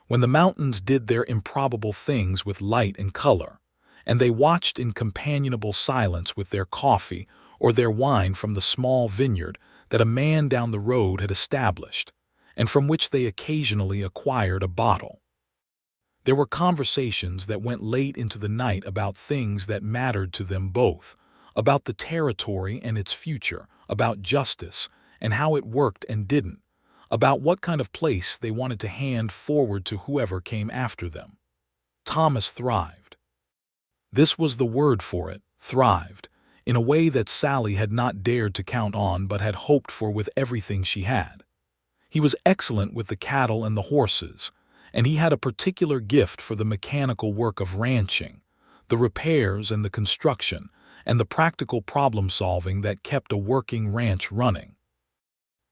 when the mountains did their improbable things with light and color, and they watched in companionable silence with their coffee or their wine from the small vineyard that a man down the road had established, and from which they occasionally acquired a bottle. There were conversations that went late into the night about things that mattered to them both, about the territory and its future, about justice and how it worked and didn't, about what kind of place they wanted to hand forward to whoever came after them. Thomas thrived. This was the word for it, thrived, in a way that Sallie had not dared to count on but had hoped for with everything she had. He was excellent with the cattle and the horses, and he had a particular gift for the mechanical work of ranching, the repairs and the construction, and the practical problem-solving that kept a working ranch running.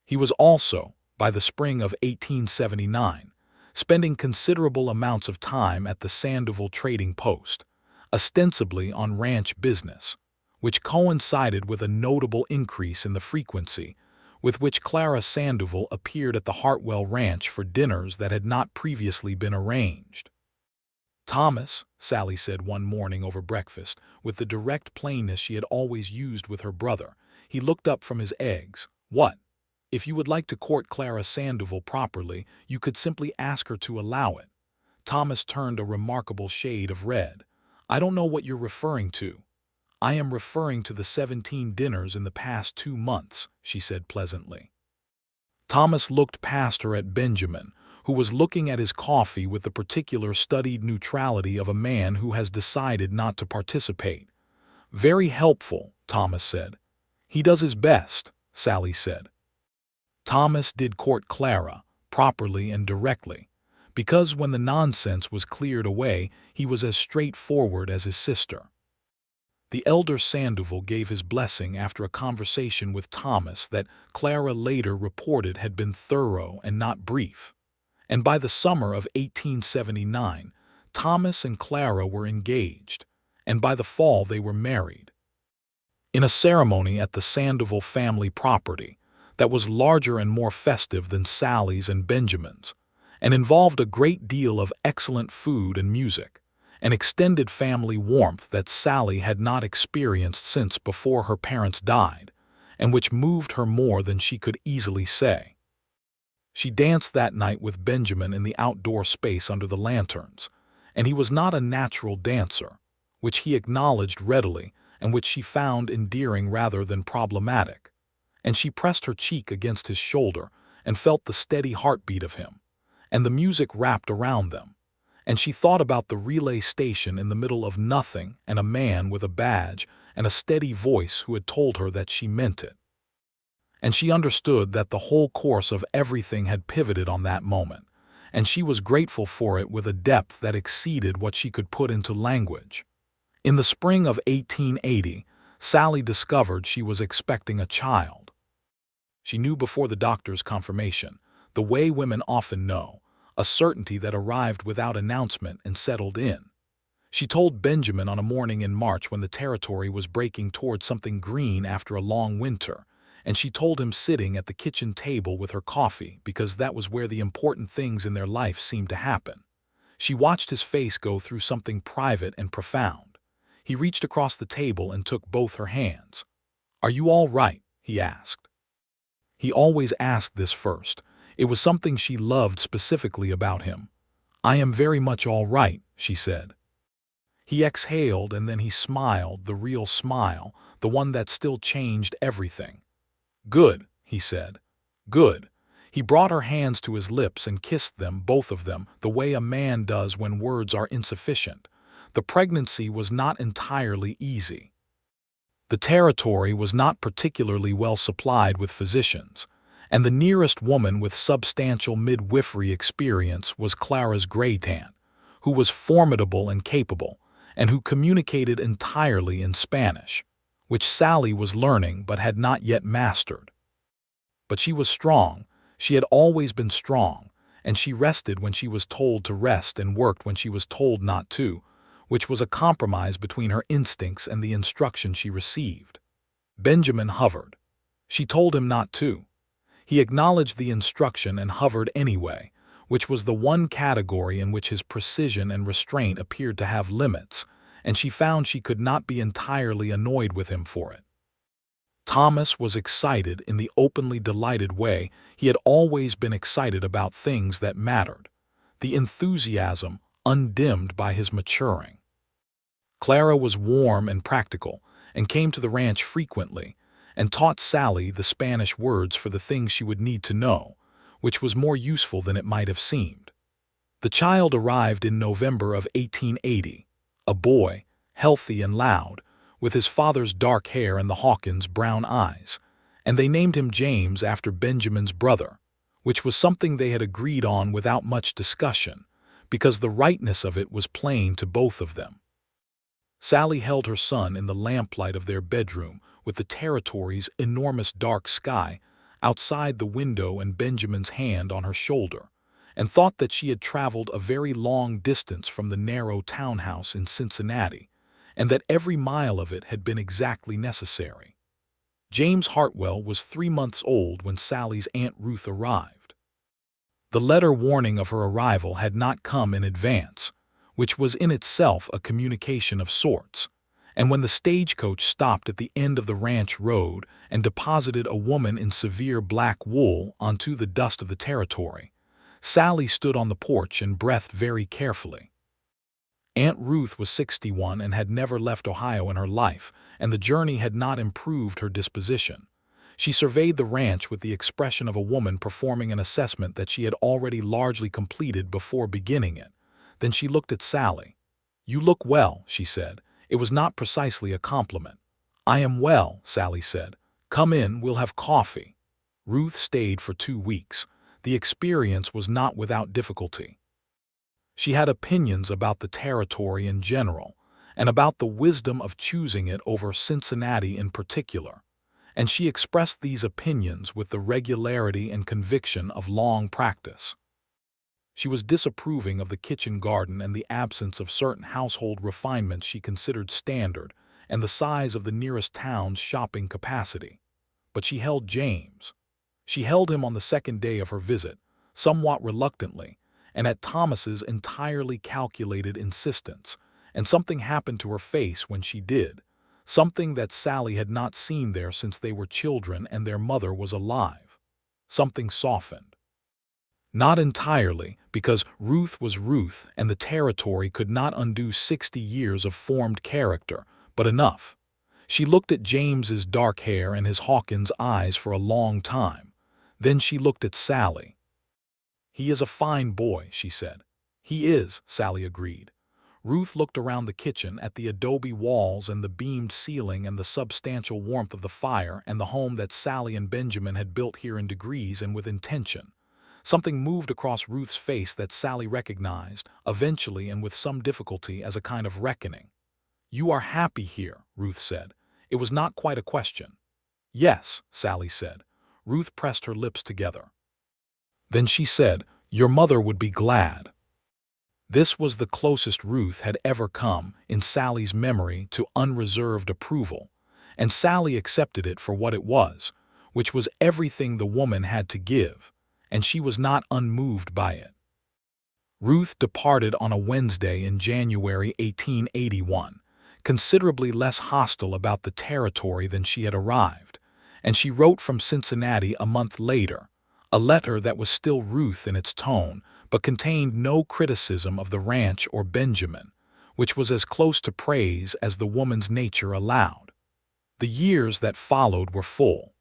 He was also, by the spring of 1879, spending considerable amounts of time at the Sandoval trading post, ostensibly on ranch business, which coincided with a notable increase in the frequency with which Clara Sandoval appeared at the Hartwell Ranch for dinners that had not previously been arranged. "Thomas," Sallie said one morning over breakfast, with the direct plainness she had always used with her brother. He looked up from his eggs. "What? If you would like to court Clara Sandoval properly, you could simply ask her to allow it." Thomas turned a remarkable shade of red. "I don't know what you're referring to." "I am referring to the 17 dinners in the past 2 months," she said pleasantly. Thomas looked past her at Benjamin, who was looking at his coffee with the particular studied neutrality of a man who has decided not to participate. "Very helpful," Thomas said. "He does his best," Sallie said. Thomas did court Clara, properly and directly, because when the nonsense was cleared away, he was as straightforward as his sister. The elder Sandoval gave his blessing after a conversation with Thomas that Clara later reported had been thorough and not brief. And by the summer of 1879, Thomas and Clara were engaged, and by the fall they were married. In a ceremony at the Sandoval family property that was larger and more festive than Sallie's and Benjamin's, and involved a great deal of excellent food and music, an extended family warmth that Sallie had not experienced since before her parents died, and which moved her more than she could easily say. She danced that night with Benjamin in the outdoor space under the lanterns, and he was not a natural dancer, which he acknowledged readily and which she found endearing rather than problematic, and she pressed her cheek against his shoulder and felt the steady heartbeat of him, and the music wrapped around them, and she thought about the relay station in the middle of nothing and a man with a badge and a steady voice who had told her that she meant it. And she understood that the whole course of everything had pivoted on that moment, and she was grateful for it with a depth that exceeded what she could put into language. In the spring of 1880, Sallie discovered she was expecting a child. She knew before the doctor's confirmation, the way women often know, a certainty that arrived without announcement and settled in. She told Benjamin on a morning in March when the territory was breaking toward something green after a long winter, and she told him sitting at the kitchen table with her coffee because that was where the important things in their life seemed to happen. She watched his face go through something private and profound. He reached across the table and took both her hands. "Are you all right?" he asked. He always asked this first. It was something she loved specifically about him. "I am very much all right," she said. He exhaled and then he smiled, the real smile, the one that still changed everything. "Good," he said. "Good." He brought her hands to his lips and kissed them, both of them, the way a man does when words are insufficient. The pregnancy was not entirely easy. The territory was not particularly well supplied with physicians, and the nearest woman with substantial midwifery experience was Clara's great-aunt, who was formidable and capable, and who communicated entirely in Spanish, which Sallie was learning but had not yet mastered. But she was strong. She had always been strong, and she rested when she was told to rest and worked when she was told not to, which was a compromise between her instincts and the instruction she received. Benjamin hovered. She told him not to. He acknowledged the instruction and hovered anyway, which was the one category in which his precision and restraint appeared to have limits, and she found she could not be entirely annoyed with him for it. Thomas was excited in the openly delighted way he had always been excited about things that mattered, the enthusiasm undimmed by his maturing. Clara was warm and practical, and came to the ranch frequently, and taught Sallie the Spanish words for the things she would need to know, which was more useful than it might have seemed. The child arrived in November of 1880, a boy, healthy and loud, with his father's dark hair and the Hawkins' brown eyes, and they named him James after Benjamin's brother, which was something they had agreed on without much discussion, because the rightness of it was plain to both of them. Sallie held her son in the lamplight of their bedroom with the territory's enormous dark sky outside the window and Benjamin's hand on her shoulder, and thought that she had traveled a very long distance from the narrow townhouse in Cincinnati, and that every mile of it had been exactly necessary. James Hartwell was 3 months old when Sally's Aunt Ruth arrived. The letter warning of her arrival had not come in advance, which was in itself a communication of sorts, and when the stagecoach stopped at the end of the ranch road and deposited a woman in severe black wool onto the dust of the territory, Sally stood on the porch and breathed very carefully. Aunt Ruth was 61 and had never left Ohio in her life, and the journey had not improved her disposition. She surveyed the ranch with the expression of a woman performing an assessment that she had already largely completed before beginning it. Then she looked at Sally. "You look well," she said. It was not precisely a compliment. "I am well," Sally said. "Come in, we'll have coffee." Ruth stayed for 2 weeks. The experience was not without difficulty. She had opinions about the territory in general, and about the wisdom of choosing it over Cincinnati in particular, and she expressed these opinions with the regularity and conviction of long practice. She was disapproving of the kitchen garden and the absence of certain household refinements she considered standard, and the size of the nearest town's shopping capacity. But she held James. She held him on the second day of her visit, somewhat reluctantly, and at Thomas's entirely calculated insistence, and something happened to her face when she did, something that Sally had not seen there since they were children and their mother was alive. Something softened. Not entirely, because Ruth was Ruth and the territory could not undo 60 years of formed character, but enough. She looked at James's dark hair and his Hawkins eyes for a long time. Then she looked at Sally. "He is a fine boy," she said. "He is," Sally agreed. Ruth looked around the kitchen at the adobe walls and the beamed ceiling and the substantial warmth of the fire and the home that Sally and Benjamin had built here in degrees and with intention. Something moved across Ruth's face that Sally recognized, eventually and with some difficulty, as a kind of reckoning. "You are happy here," Ruth said. It was not quite a question. "Yes," Sally said. Ruth pressed her lips together. Then she said, "Your mother would be glad." This was the closest Ruth had ever come, in Sally's memory, to unreserved approval, and Sally accepted it for what it was, which was everything the woman had to give, and she was not unmoved by it. Ruth departed on a Wednesday in January 1881, considerably less hostile about the territory than she had arrived, and she wrote from Cincinnati a month later, a letter that was still Ruth in its tone, but contained no criticism of the ranch or Benjamin, which was as close to praise as the woman's nature allowed. The years that followed were full.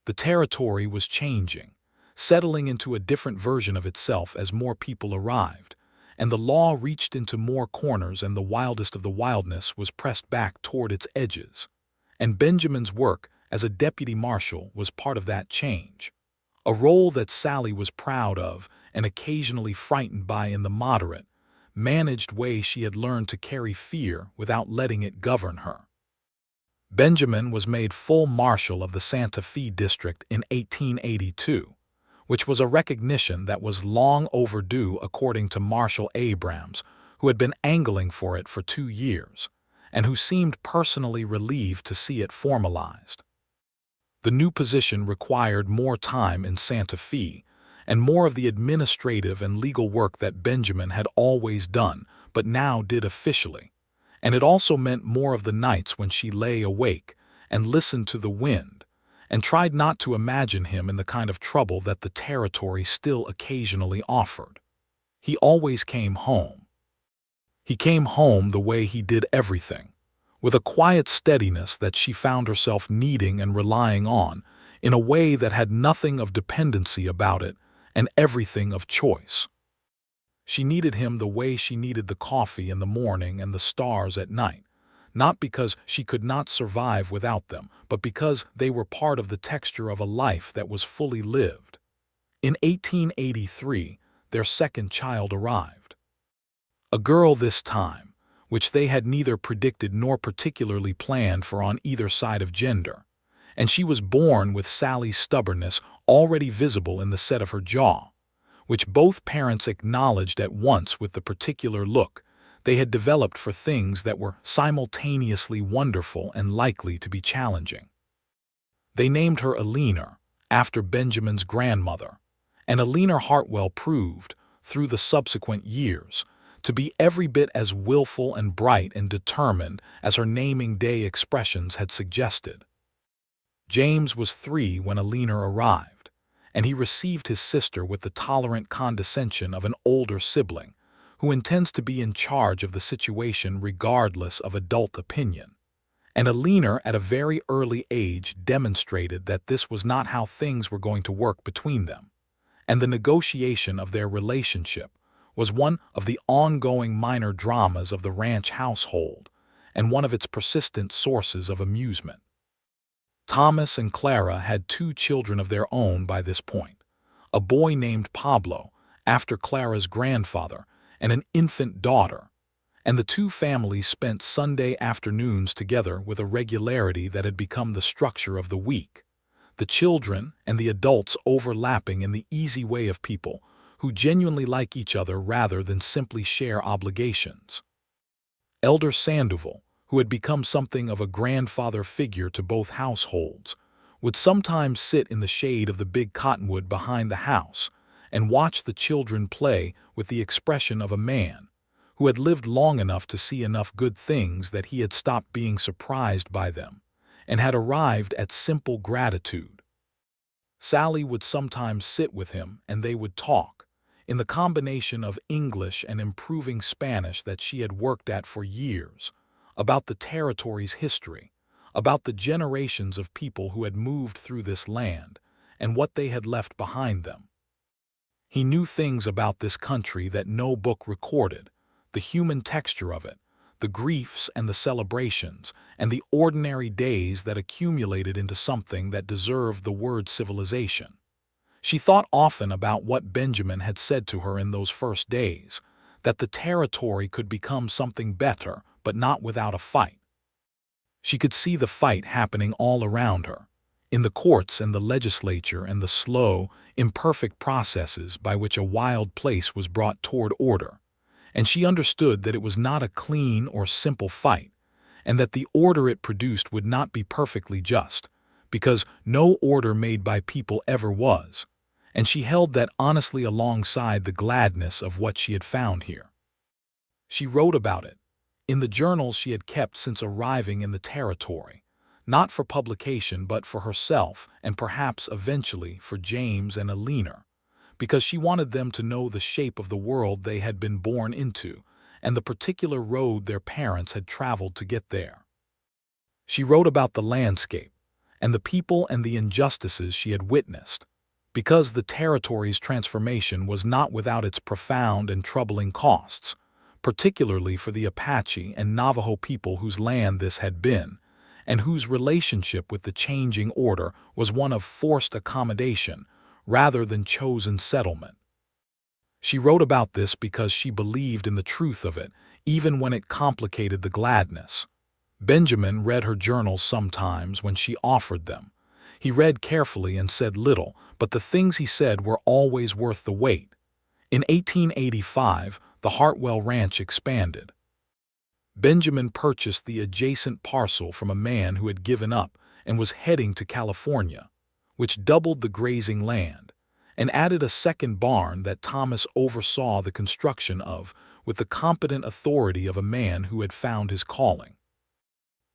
The territory was changing, settling into a different version of itself as more people arrived, and the law reached into more corners and the wildest of the wildness was pressed back toward its edges. And Benjamin's work as a deputy marshal was part of that change, a role that Sally was proud of and occasionally frightened by in the moderate, managed way she had learned to carry fear without letting it govern her. Benjamin was made full marshal of the Santa Fe district in 1882, which was a recognition that was long overdue according to Marshal Abrams, who had been angling for it for 2 years, and who seemed personally relieved to see it formalized. The new position required more time in Santa Fe, and more of the administrative and legal work that Benjamin had always done, but now did officially. And it also meant more of the nights when she lay awake and listened to the wind, and tried not to imagine him in the kind of trouble that the territory still occasionally offered. He always came home. He came home the way he did everything, with a quiet steadiness that she found herself needing and relying on, in a way that had nothing of dependency about it and everything of choice. She needed him the way she needed the coffee in the morning and the stars at night, not because she could not survive without them, but because they were part of the texture of a life that was fully lived. In 1883, their second child arrived. A girl this time, which they had neither predicted nor particularly planned for on either side of gender, and she was born with Sallie's stubbornness already visible in the set of her jaw, which both parents acknowledged at once with the particular look they had developed for things that were simultaneously wonderful and likely to be challenging. They named her Eleanor, after Benjamin's grandmother, and Eleanor Hartwell proved, through the subsequent years, to be every bit as willful and bright and determined as her naming day expressions had suggested. James was 3 when Eleanor arrived, and he received his sister with the tolerant condescension of an older sibling who intends to be in charge of the situation regardless of adult opinion. And Eleanor at a very early age demonstrated that this was not how things were going to work between them, and the negotiation of their relationship was one of the ongoing minor dramas of the ranch household and one of its persistent sources of amusement. Thomas and Clara had 2 children of their own by this point, a boy named Pablo, after Clara's grandfather, and an infant daughter, and the 2 families spent Sunday afternoons together with a regularity that had become the structure of the week, the children and the adults overlapping in the easy way of people who genuinely like each other rather than simply share obligations. Elder Sandoval, who had become something of a grandfather figure to both households, would sometimes sit in the shade of the big cottonwood behind the house and watch the children play with the expression of a man who had lived long enough to see enough good things that he had stopped being surprised by them and had arrived at simple gratitude. Sallie would sometimes sit with him and they would talk, in the combination of English and improving Spanish that she had worked at for years, about the territory's history, about the generations of people who had moved through this land, and what they had left behind them. He knew things about this country that no book recorded, the human texture of it, the griefs and the celebrations, and the ordinary days that accumulated into something that deserved the word civilization. She thought often about what Benjamin had said to her in those first days, that the territory could become something better, but not without a fight. She could see the fight happening all around her, in the courts and the legislature and the slow, imperfect processes by which a wild place was brought toward order, and she understood that it was not a clean or simple fight, and that the order it produced would not be perfectly just, because no order made by people ever was, and she held that honestly alongside the gladness of what she had found here. She wrote about it, in the journals she had kept since arriving in the territory, not for publication but for herself and perhaps eventually for James and Eleanor, because she wanted them to know the shape of the world they had been born into and the particular road their parents had traveled to get there. She wrote about the landscape and the people and the injustices she had witnessed, because the territory's transformation was not without its profound and troubling costs, particularly for the Apache and Navajo people whose land this had been, and whose relationship with the changing order was one of forced accommodation rather than chosen settlement. She wrote about this because she believed in the truth of it, even when it complicated the gladness. Benjamin read her journals sometimes when she offered them. He read carefully and said little, but the things he said were always worth the wait. In 1885, the Hartwell Ranch expanded. Benjamin purchased the adjacent parcel from a man who had given up and was heading to California, which doubled the grazing land, and added a second barn that Thomas oversaw the construction of with the competent authority of a man who had found his calling.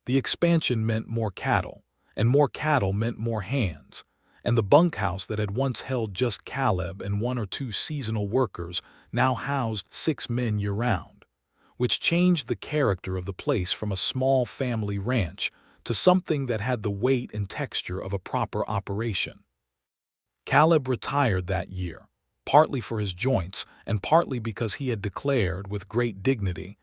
The expansion meant more cattle, and more cattle meant more hands, and the bunkhouse that had once held just Caleb and 1 or 2 seasonal workers now housed 6 men year-round, which changed the character of the place from a small family ranch to something that had the weight and texture of a proper operation. Caleb retired that year, partly for his joints and partly because he had declared with great dignity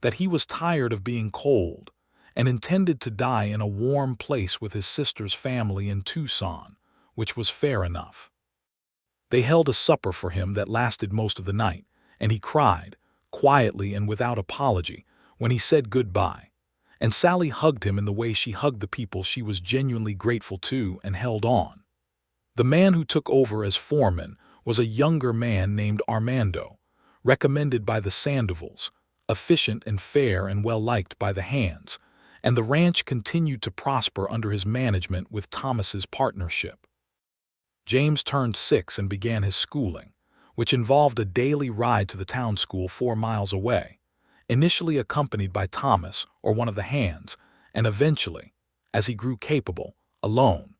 that he was tired of being cold and intended to die in a warm place with his sister's family in Tucson, which was fair enough. They held a supper for him that lasted most of the night, and he cried, quietly and without apology, when he said goodbye, and Sallie hugged him in the way she hugged the people she was genuinely grateful to and held on. The man who took over as foreman was a younger man named Armando, recommended by the Sandovals, efficient and fair and well-liked by the Hands, and the ranch continued to prosper under his management with Thomas's partnership. James turned 6 and began his schooling, which involved a daily ride to the town school 4 miles away, initially accompanied by Thomas or one of the Hands, and eventually, as he grew capable, alone,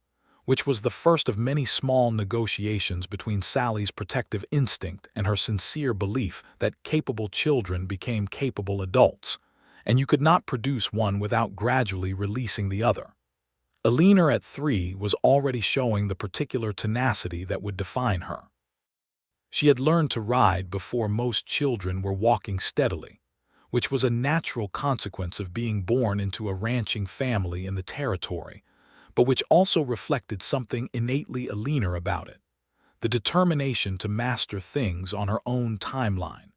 which was the first of many small negotiations between Sallie's protective instinct and her sincere belief that capable children became capable adults, and you could not produce one without gradually releasing the other. Eleanor at 3 was already showing the particular tenacity that would define her. She had learned to ride before most children were walking steadily, which was a natural consequence of being born into a ranching family in the territory, but which also reflected something innately Eleanor about it, the determination to master things on her own timeline,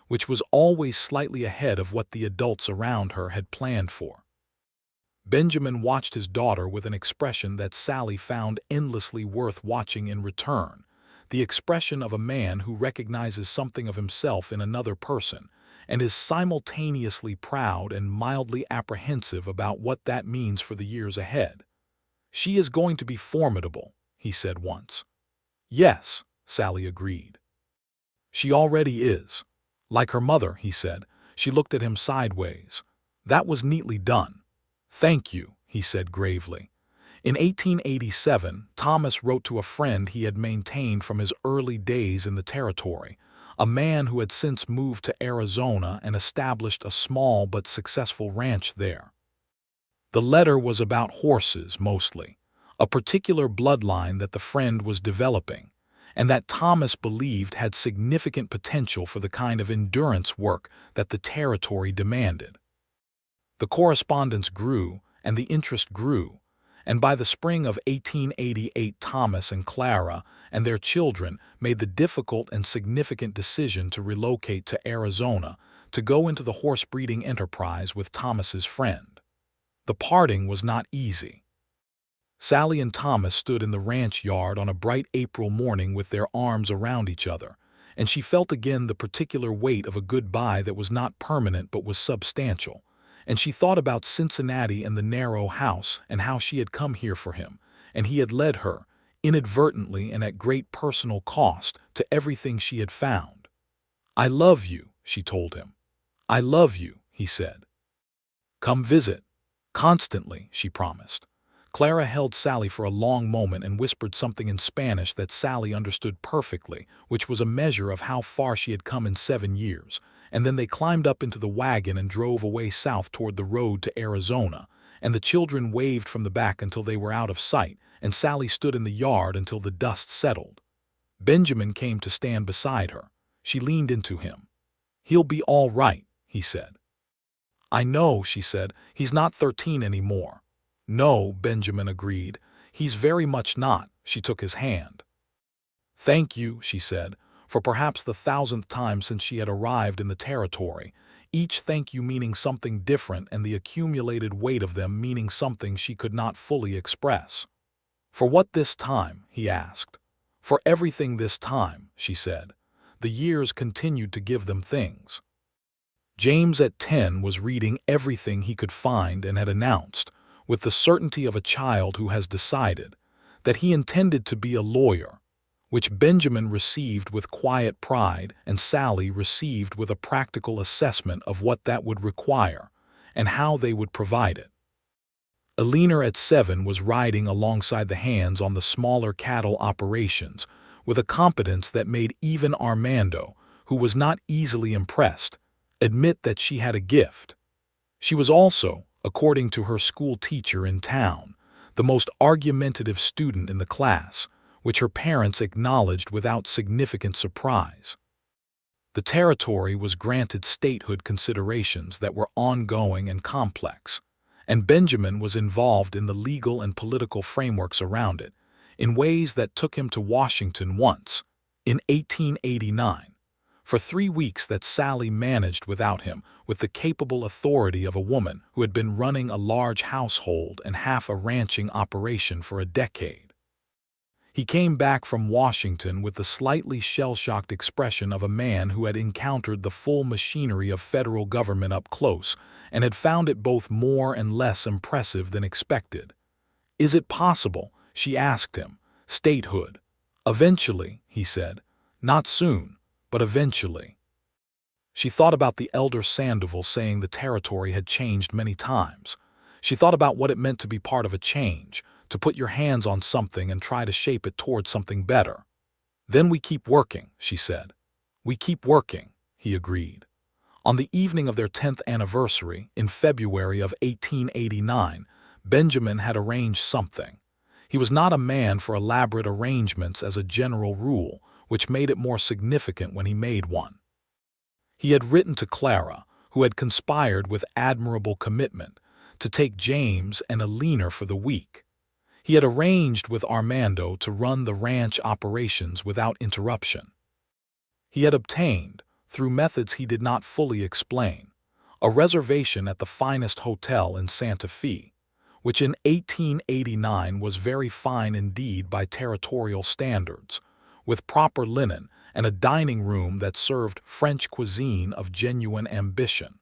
which was always slightly ahead of what the adults around her had planned for. Benjamin watched his daughter with an expression that Sallie found endlessly worth watching in return, the expression of a man who recognizes something of himself in another person and is simultaneously proud and mildly apprehensive about what that means for the years ahead. "She is going to be formidable," he said once. "Yes," Sallie agreed. "She already is. Like her mother," he said. She looked at him sideways. "That was neatly done." "Thank you," he said gravely. In 1887, Thomas wrote to a friend he had maintained from his early days in the territory, a man who had since moved to Arizona and established a small but successful ranch there. The letter was about horses, mostly, a particular bloodline that the friend was developing, and that Thomas believed had significant potential for the kind of endurance work that the territory demanded. The correspondence grew, and the interest grew, and by the spring of 1888 Thomas and Clara and their children made the difficult and significant decision to relocate to Arizona to go into the horse breeding enterprise with Thomas's friend. The parting was not easy. Sallie and Thomas stood in the ranch yard on a bright April morning with their arms around each other, and she felt again the particular weight of a goodbye that was not permanent but was substantial, and she thought about Cincinnati and the narrow house and how she had come here for him, and he had led her, inadvertently and at great personal cost, to everything she had found. "I love you," she told him. "I love you," he said. "Come visit. Constantly," she promised. Clara held Sallie for a long moment and whispered something in Spanish that Sallie understood perfectly, which was a measure of how far she had come in 7 years, and then they climbed up into the wagon and drove away south toward the road to Arizona, and the children waved from the back until they were out of sight, and Sallie stood in the yard until the dust settled. Benjamin came to stand beside her. She leaned into him. "He'll be all right," he said. "I know," she said. "He's not 13 anymore." "No," Benjamin agreed. "He's very much not." She took his hand. "Thank you," she said, for perhaps the 1,000th time since she had arrived in the territory, each thank you meaning something different and the accumulated weight of them meaning something she could not fully express. "For what this time?" he asked. "For everything this time," she said. The years continued to give them things. James at 10 was reading everything he could find and had announced, with the certainty of a child who has decided, that he intended to be a lawyer, which Benjamin received with quiet pride and Sallie received with a practical assessment of what that would require and how they would provide it. Eleanor at 7 was riding alongside the Hands on the smaller cattle operations with a competence that made even Armando, who was not easily impressed, admit that she had a gift. She was also, according to her school teacher in town, the most argumentative student in the class, which her parents acknowledged without significant surprise. The territory was granted statehood considerations that were ongoing and complex, and Benjamin was involved in the legal and political frameworks around it, in ways that took him to Washington once, in 1889, For 3 weeks that Sallie managed without him, with the capable authority of a woman who had been running a large household and half a ranching operation for a decade. He came back from Washington with the slightly shell-shocked expression of a man who had encountered the full machinery of federal government up close and had found it both more and less impressive than expected. "Is it possible?" she asked him. "Statehood." "Eventually," he said. "Not soon, but eventually." She thought about the elder Sandoval saying the territory had changed many times. She thought about what it meant to be part of a change, to put your hands on something and try to shape it towards something better. "Then we keep working," she said. "We keep working," he agreed. On the evening of their 10th anniversary, in February of 1889, Benjamin had arranged something. He was not a man for elaborate arrangements as a general rule, which made it more significant when he made one. He had written to Clara, who had conspired with admirable commitment, to take James and Alina for the week. He had arranged with Armando to run the ranch operations without interruption. He had obtained, through methods he did not fully explain, a reservation at the finest hotel in Santa Fe, which in 1889 was very fine indeed by territorial standards, with proper linen and a dining room that served French cuisine of genuine ambition.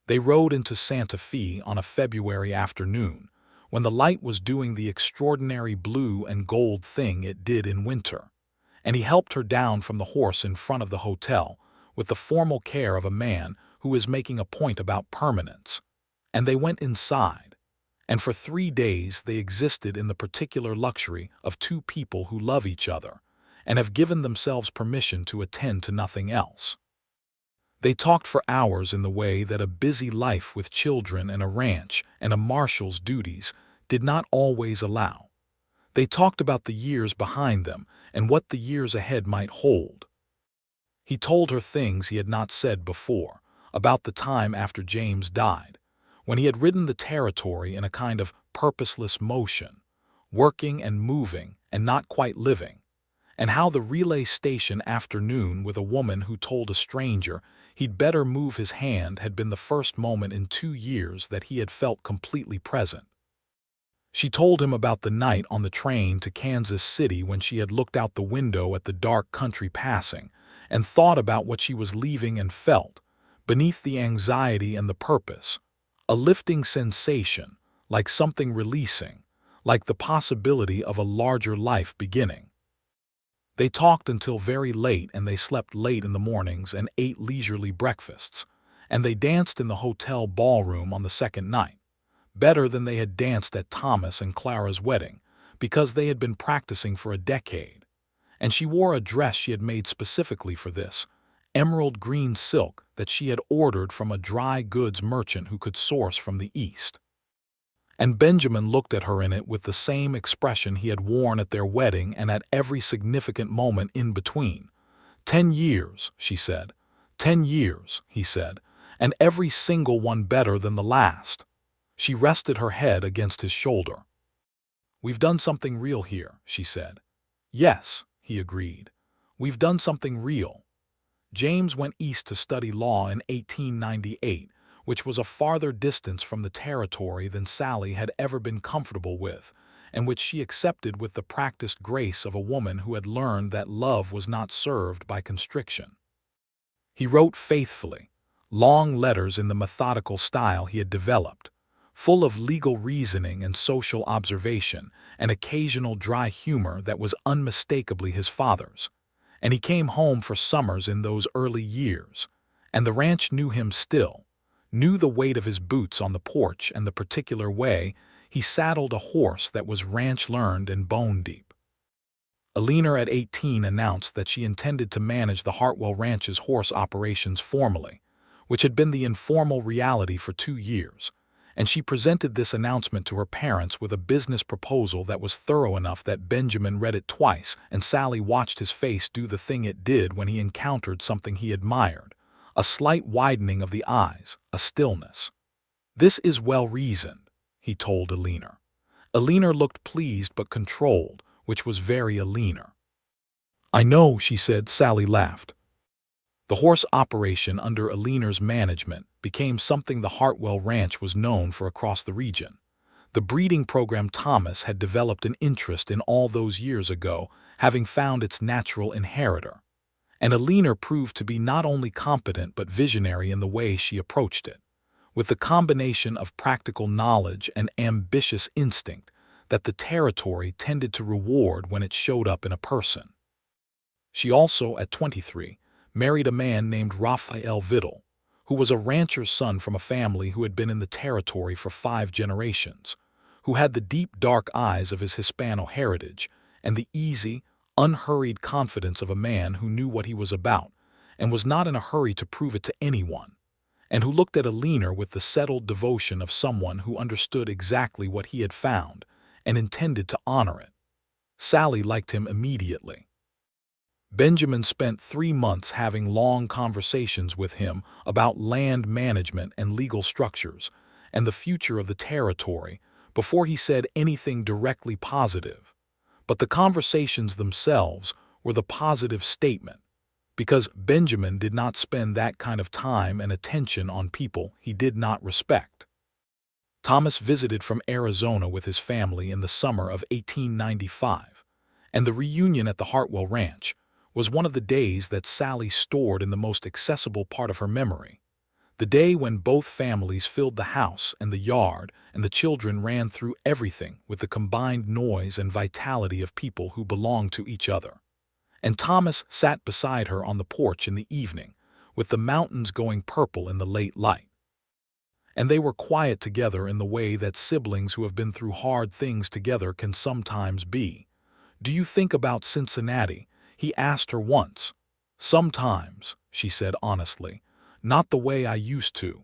They rode into Santa Fe on a February afternoon, when the light was doing the extraordinary blue and gold thing it did in winter, and he helped her down from the horse in front of the hotel with the formal care of a man who is making a point about permanence, and they went inside. And for 3 days they existed in the particular luxury of two people who love each other and have given themselves permission to attend to nothing else. They talked for hours in the way that a busy life with children and a ranch and a marshal's duties did not always allow. They talked about the years behind them and what the years ahead might hold. He told her things he had not said before, about the time after James died, when he had ridden the territory in a kind of purposeless motion, working and moving and not quite living, and how the relay station afternoon with a woman who told a stranger he'd better move his hand had been the first moment in 2 years that he had felt completely present. She told him about the night on the train to Kansas City when she had looked out the window at the dark country passing and thought about what she was leaving and felt, beneath the anxiety and the purpose, a lifting sensation, like something releasing, like the possibility of a larger life beginning. They talked until very late, and they slept late in the mornings and ate leisurely breakfasts, and they danced in the hotel ballroom on the second night, better than they had danced at Thomas and Clara's wedding, because they had been practicing for a decade, and she wore a dress she had made specifically for this, emerald green silk that she had ordered from a dry goods merchant who could source from the East. And Benjamin looked at her in it with the same expression he had worn at their wedding and at every significant moment in between. 10 years, she said. 10 years, he said, and every single one better than the last. She rested her head against his shoulder. "We've done something real here," she said. "Yes," he agreed. "We've done something real." James went east to study law in 1898, which was a farther distance from the territory than Sallie had ever been comfortable with, and which she accepted with the practiced grace of a woman who had learned that love was not served by constriction. He wrote faithfully, long letters in the methodical style he had developed, full of legal reasoning and social observation and occasional dry humor that was unmistakably his father's. And he came home for summers in those early years, and the ranch knew him still, knew the weight of his boots on the porch and the particular way he saddled a horse that was ranch-learned and bone-deep. Alina at 18 announced that she intended to manage the Hartwell Ranch's horse operations formally, which had been the informal reality for 2 years, and she presented this announcement to her parents with a business proposal that was thorough enough that Benjamin read it twice, and Sallie watched his face do the thing it did when he encountered something he admired, a slight widening of the eyes, a stillness. "This is well reasoned," he told Alina. Alina looked pleased but controlled, which was very Alina. "I know," she said. Sallie laughed. The horse operation under Aliner's management became something the Hartwell Ranch was known for across the region. The breeding program Thomas had developed an interest in all those years ago, having found its natural inheritor. And Aliner proved to be not only competent but visionary in the way she approached it, with the combination of practical knowledge and ambitious instinct that the territory tended to reward when it showed up in a person. She also, at 23, married a man named Raphael Vidal, who was a rancher's son from a family who had been in the territory for 5 generations, who had the deep dark eyes of his Hispano heritage and the easy, unhurried confidence of a man who knew what he was about and was not in a hurry to prove it to anyone, and who looked at Aliner with the settled devotion of someone who understood exactly what he had found and intended to honor it. Sallie liked him immediately. Benjamin spent 3 months having long conversations with him about land management and legal structures and the future of the territory before he said anything directly positive. But the conversations themselves were the positive statement, because Benjamin did not spend that kind of time and attention on people he did not respect. Thomas visited from Arizona with his family in the summer of 1895, and the reunion at the Hartwell Ranch was one of the days that Sallie stored in the most accessible part of her memory. The day when both families filled the house and the yard and the children ran through everything with the combined noise and vitality of people who belonged to each other. And Thomas sat beside her on the porch in the evening, with the mountains going purple in the late light. And they were quiet together in the way that siblings who have been through hard things together can sometimes be. "Do you think about Cincinnati?" he asked her once. "Sometimes," she said honestly, "not the way I used to."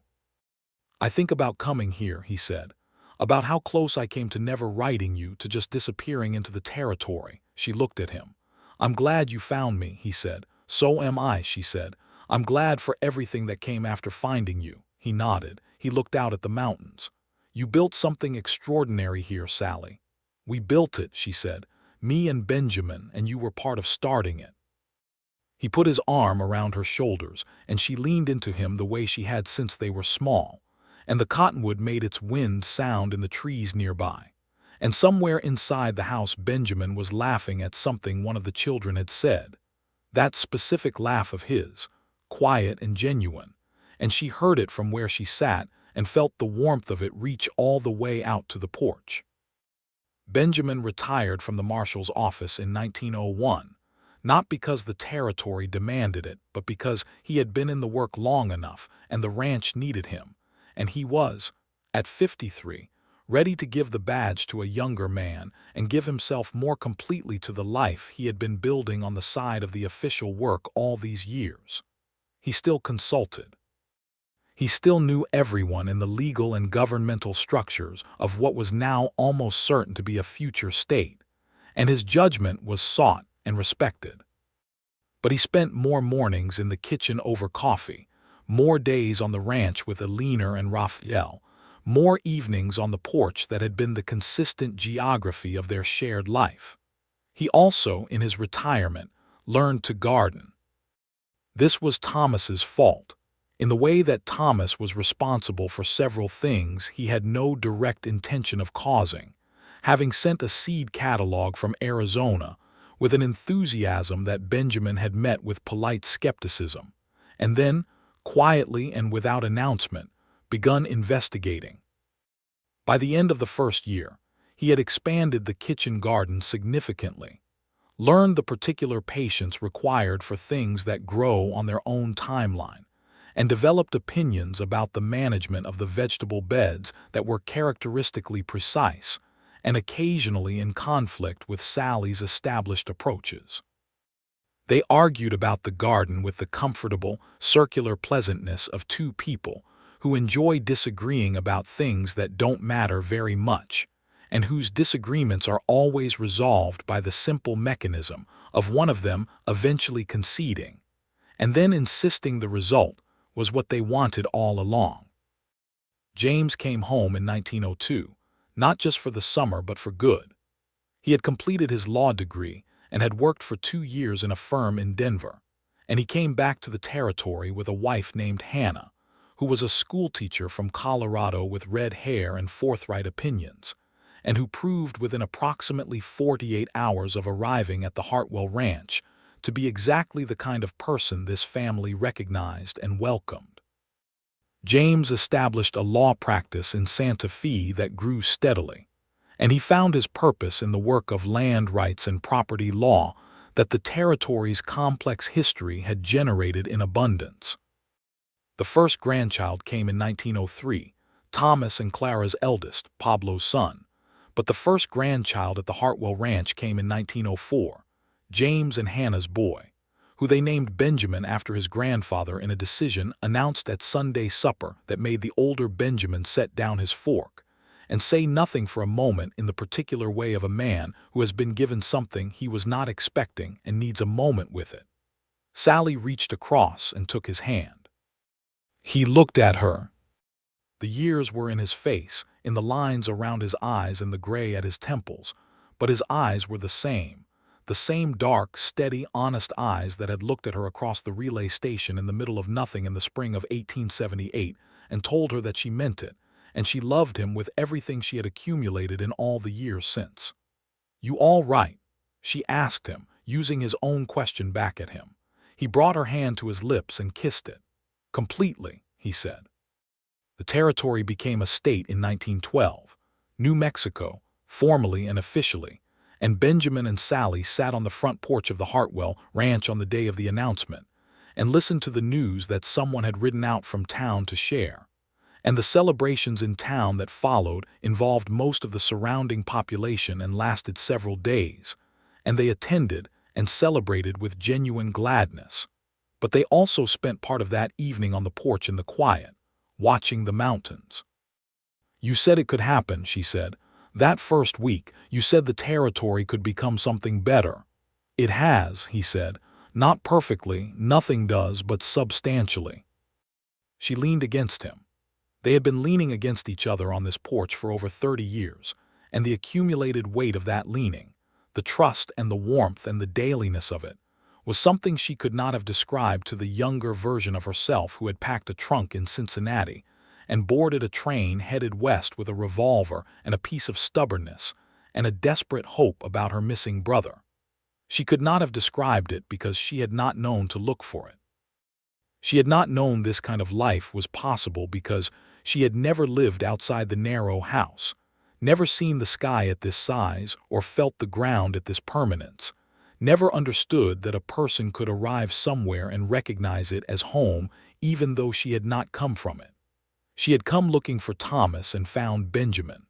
"I think about coming here," he said, "about how close I came to never writing you, to just disappearing into the territory." She looked at him. "I'm glad you found me," he said. "So am I," she said. "I'm glad for everything that came after finding you." He nodded. He looked out at the mountains. "You built something extraordinary here, Sallie." "We built it," she said. "Me and Benjamin, and you were part of starting it." He put his arm around her shoulders, and she leaned into him the way she had since they were small, and the cottonwood made its wind sound in the trees nearby. And somewhere inside the house Benjamin was laughing at something one of the children had said. That specific laugh of his, quiet and genuine, and she heard it from where she sat and felt the warmth of it reach all the way out to the porch. Benjamin retired from the marshal's office in 1901, not because the territory demanded it, but because he had been in the work long enough and the ranch needed him, and he was, at 53, ready to give the badge to a younger man and give himself more completely to the life he had been building on the side of the official work all these years. He still consulted. He still knew everyone in the legal and governmental structures of what was now almost certain to be a future state, and his judgment was sought and respected. But he spent more mornings in the kitchen over coffee, more days on the ranch with Aliner and Raphael, more evenings on the porch that had been the consistent geography of their shared life. He also, in his retirement, learned to garden. This was Thomas's fault. In the way that Thomas was responsible for several things he had no direct intention of causing, having sent a seed catalog from Arizona with an enthusiasm that Benjamin had met with polite skepticism, and then, quietly and without announcement, begun investigating. By the end of the first year, he had expanded the kitchen garden significantly, learned the particular patience required for things that grow on their own timeline, and developed opinions about the management of the vegetable beds that were characteristically precise and occasionally in conflict with Sallie's established approaches. They argued about the garden with the comfortable, circular pleasantness of two people who enjoy disagreeing about things that don't matter very much, and whose disagreements are always resolved by the simple mechanism of one of them eventually conceding, and then insisting the result was what they wanted all along. James came home in 1902, not just for the summer but for good. He had completed his law degree and had worked for 2 years in a firm in Denver, and he came back to the territory with a wife named Hannah, who was a schoolteacher from Colorado with red hair and forthright opinions, and who proved within approximately 48 hours of arriving at the Hartwell Ranch to be exactly the kind of person this family recognized and welcomed. James established a law practice in Santa Fe that grew steadily, and he found his purpose in the work of land rights and property law that the territory's complex history had generated in abundance. The first grandchild came in 1903, Thomas and Clara's eldest, Pablo's son, but the first grandchild at the Hartwell Ranch came in 1904, James and Hannah's boy, who they named Benjamin after his grandfather in a decision announced at Sunday supper that made the older Benjamin set down his fork and say nothing for a moment in the particular way of a man who has been given something he was not expecting and needs a moment with it. Sallie reached across and took his hand. He looked at her. The years were in his face, in the lines around his eyes and the gray at his temples, but his eyes were the same dark, steady, honest eyes that had looked at her across the relay station in the middle of nothing in the spring of 1878 and told her that she meant it, and she loved him with everything she had accumulated in all the years since. "You all right?" she asked him, using his own question back at him. He brought her hand to his lips and kissed it. "Completely," he said. The territory became a state in 1912, New Mexico, formally and officially, and Benjamin and Sallie sat on the front porch of the Hartwell Ranch on the day of the announcement and listened to the news that someone had ridden out from town to share. And the celebrations in town that followed involved most of the surrounding population and lasted several days, and they attended and celebrated with genuine gladness. But they also spent part of that evening on the porch in the quiet, watching the mountains. "You said it could happen," she said. "That first week, you said the territory could become something better." "It has," he said. "Not perfectly, nothing does, but substantially." She leaned against him. They had been leaning against each other on this porch for over 30 years, and the accumulated weight of that leaning, the trust and the warmth and the dailiness of it, was something she could not have described to the younger version of herself who had packed a trunk in Cincinnati and boarded a train headed west with a revolver and a piece of stubbornness and a desperate hope about her missing brother. She could not have described it because she had not known to look for it. She had not known this kind of life was possible because she had never lived outside the narrow house, never seen the sky at this size or felt the ground at this permanence, never understood that a person could arrive somewhere and recognize it as home even though she had not come from it. She had come looking for Thomas and found Benjamin.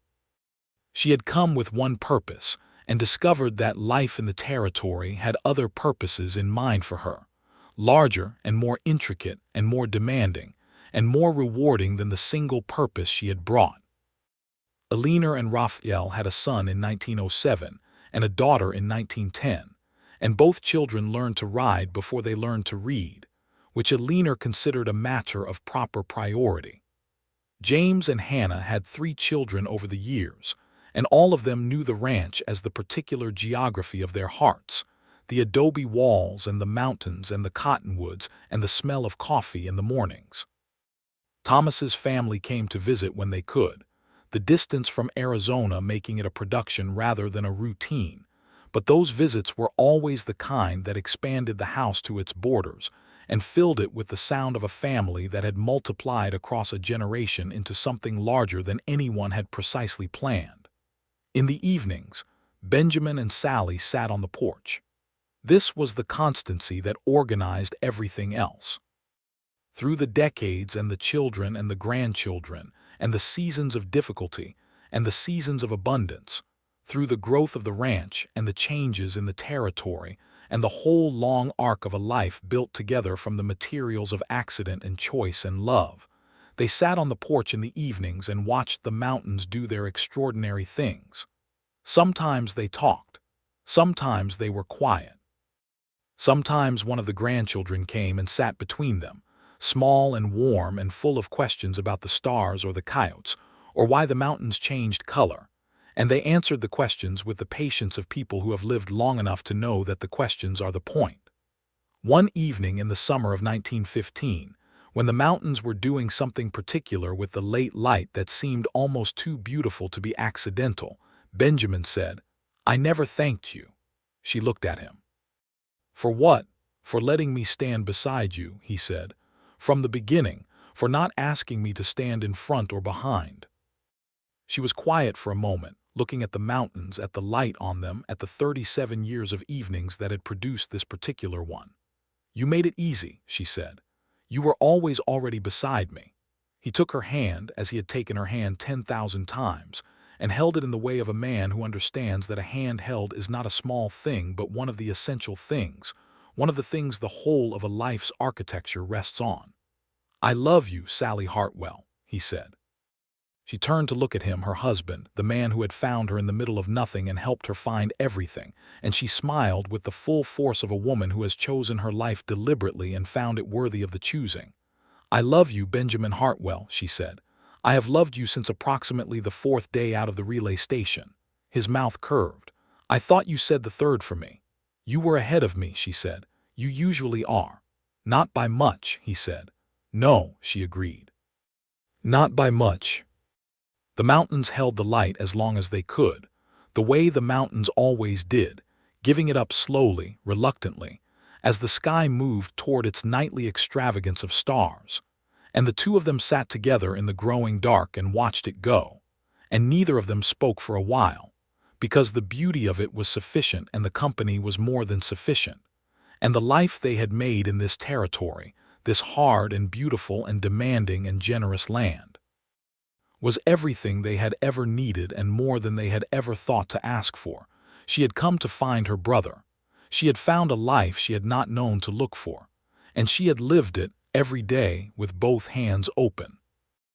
She had come with one purpose and discovered that life in the territory had other purposes in mind for her, larger and more intricate and more demanding and more rewarding than the single purpose she had brought. Eleanor and Raphael had a son in 1907 and a daughter in 1910, and both children learned to ride before they learned to read, which Eleanor considered a matter of proper priority. James and Hannah had 3 children over the years, and all of them knew the ranch as the particular geography of their hearts, the adobe walls and the mountains and the cottonwoods and the smell of coffee in the mornings. Thomas's family came to visit when they could, the distance from Arizona making it a production rather than a routine, but those visits were always the kind that expanded the house to its borders and filled it with the sound of a family that had multiplied across a generation into something larger than anyone had precisely planned. In the evenings, Benjamin and Sallie sat on the porch. This was the constancy that organized everything else. Through the decades and the children and the grandchildren and the seasons of difficulty and the seasons of abundance, through the growth of the ranch and the changes in the territory and the whole long arc of a life built together from the materials of accident and choice and love, they sat on the porch in the evenings and watched the mountains do their extraordinary things. Sometimes they talked. Sometimes they were quiet. Sometimes one of the grandchildren came and sat between them, small and warm and full of questions about the stars or the coyotes, or why the mountains changed color, and they answered the questions with the patience of people who have lived long enough to know that the questions are the point. One evening in the summer of 1915, when the mountains were doing something particular with the late light that seemed almost too beautiful to be accidental, Benjamin said, "I never thanked you." She looked at him. "For what?" "For letting me stand beside you," he said. "From the beginning, for not asking me to stand in front or behind." She was quiet for a moment, looking at the mountains, at the light on them, at the 37 years of evenings that had produced this particular one. "You made it easy," she said. "You were always already beside me." He took her hand, as he had taken her hand 10,000 times, and held it in the way of a man who understands that a hand held is not a small thing but one of the essential things, one of the things the whole of a life's architecture rests on. "I love you, Sallie Hartwell," he said. She turned to look at him, her husband, the man who had found her in the middle of nothing and helped her find everything, and she smiled with the full force of a woman who has chosen her life deliberately and found it worthy of the choosing. "I love you, Benjamin Hartwell," she said. "I have loved you since approximately the 4th day out of the relay station." His mouth curved. "I thought you said the 3rd for me." "You were ahead of me," she said. "You usually are." "Not by much," he said. "No," she agreed. "Not by much." The mountains held the light as long as they could, the way the mountains always did, giving it up slowly, reluctantly, as the sky moved toward its nightly extravagance of stars. And the two of them sat together in the growing dark and watched it go, and neither of them spoke for a while, because the beauty of it was sufficient and the company was more than sufficient, and the life they had made in this territory, this hard and beautiful and demanding and generous land, was everything they had ever needed and more than they had ever thought to ask for. She had come to find her brother. She had found a life she had not known to look for, and she had lived it every day with both hands open.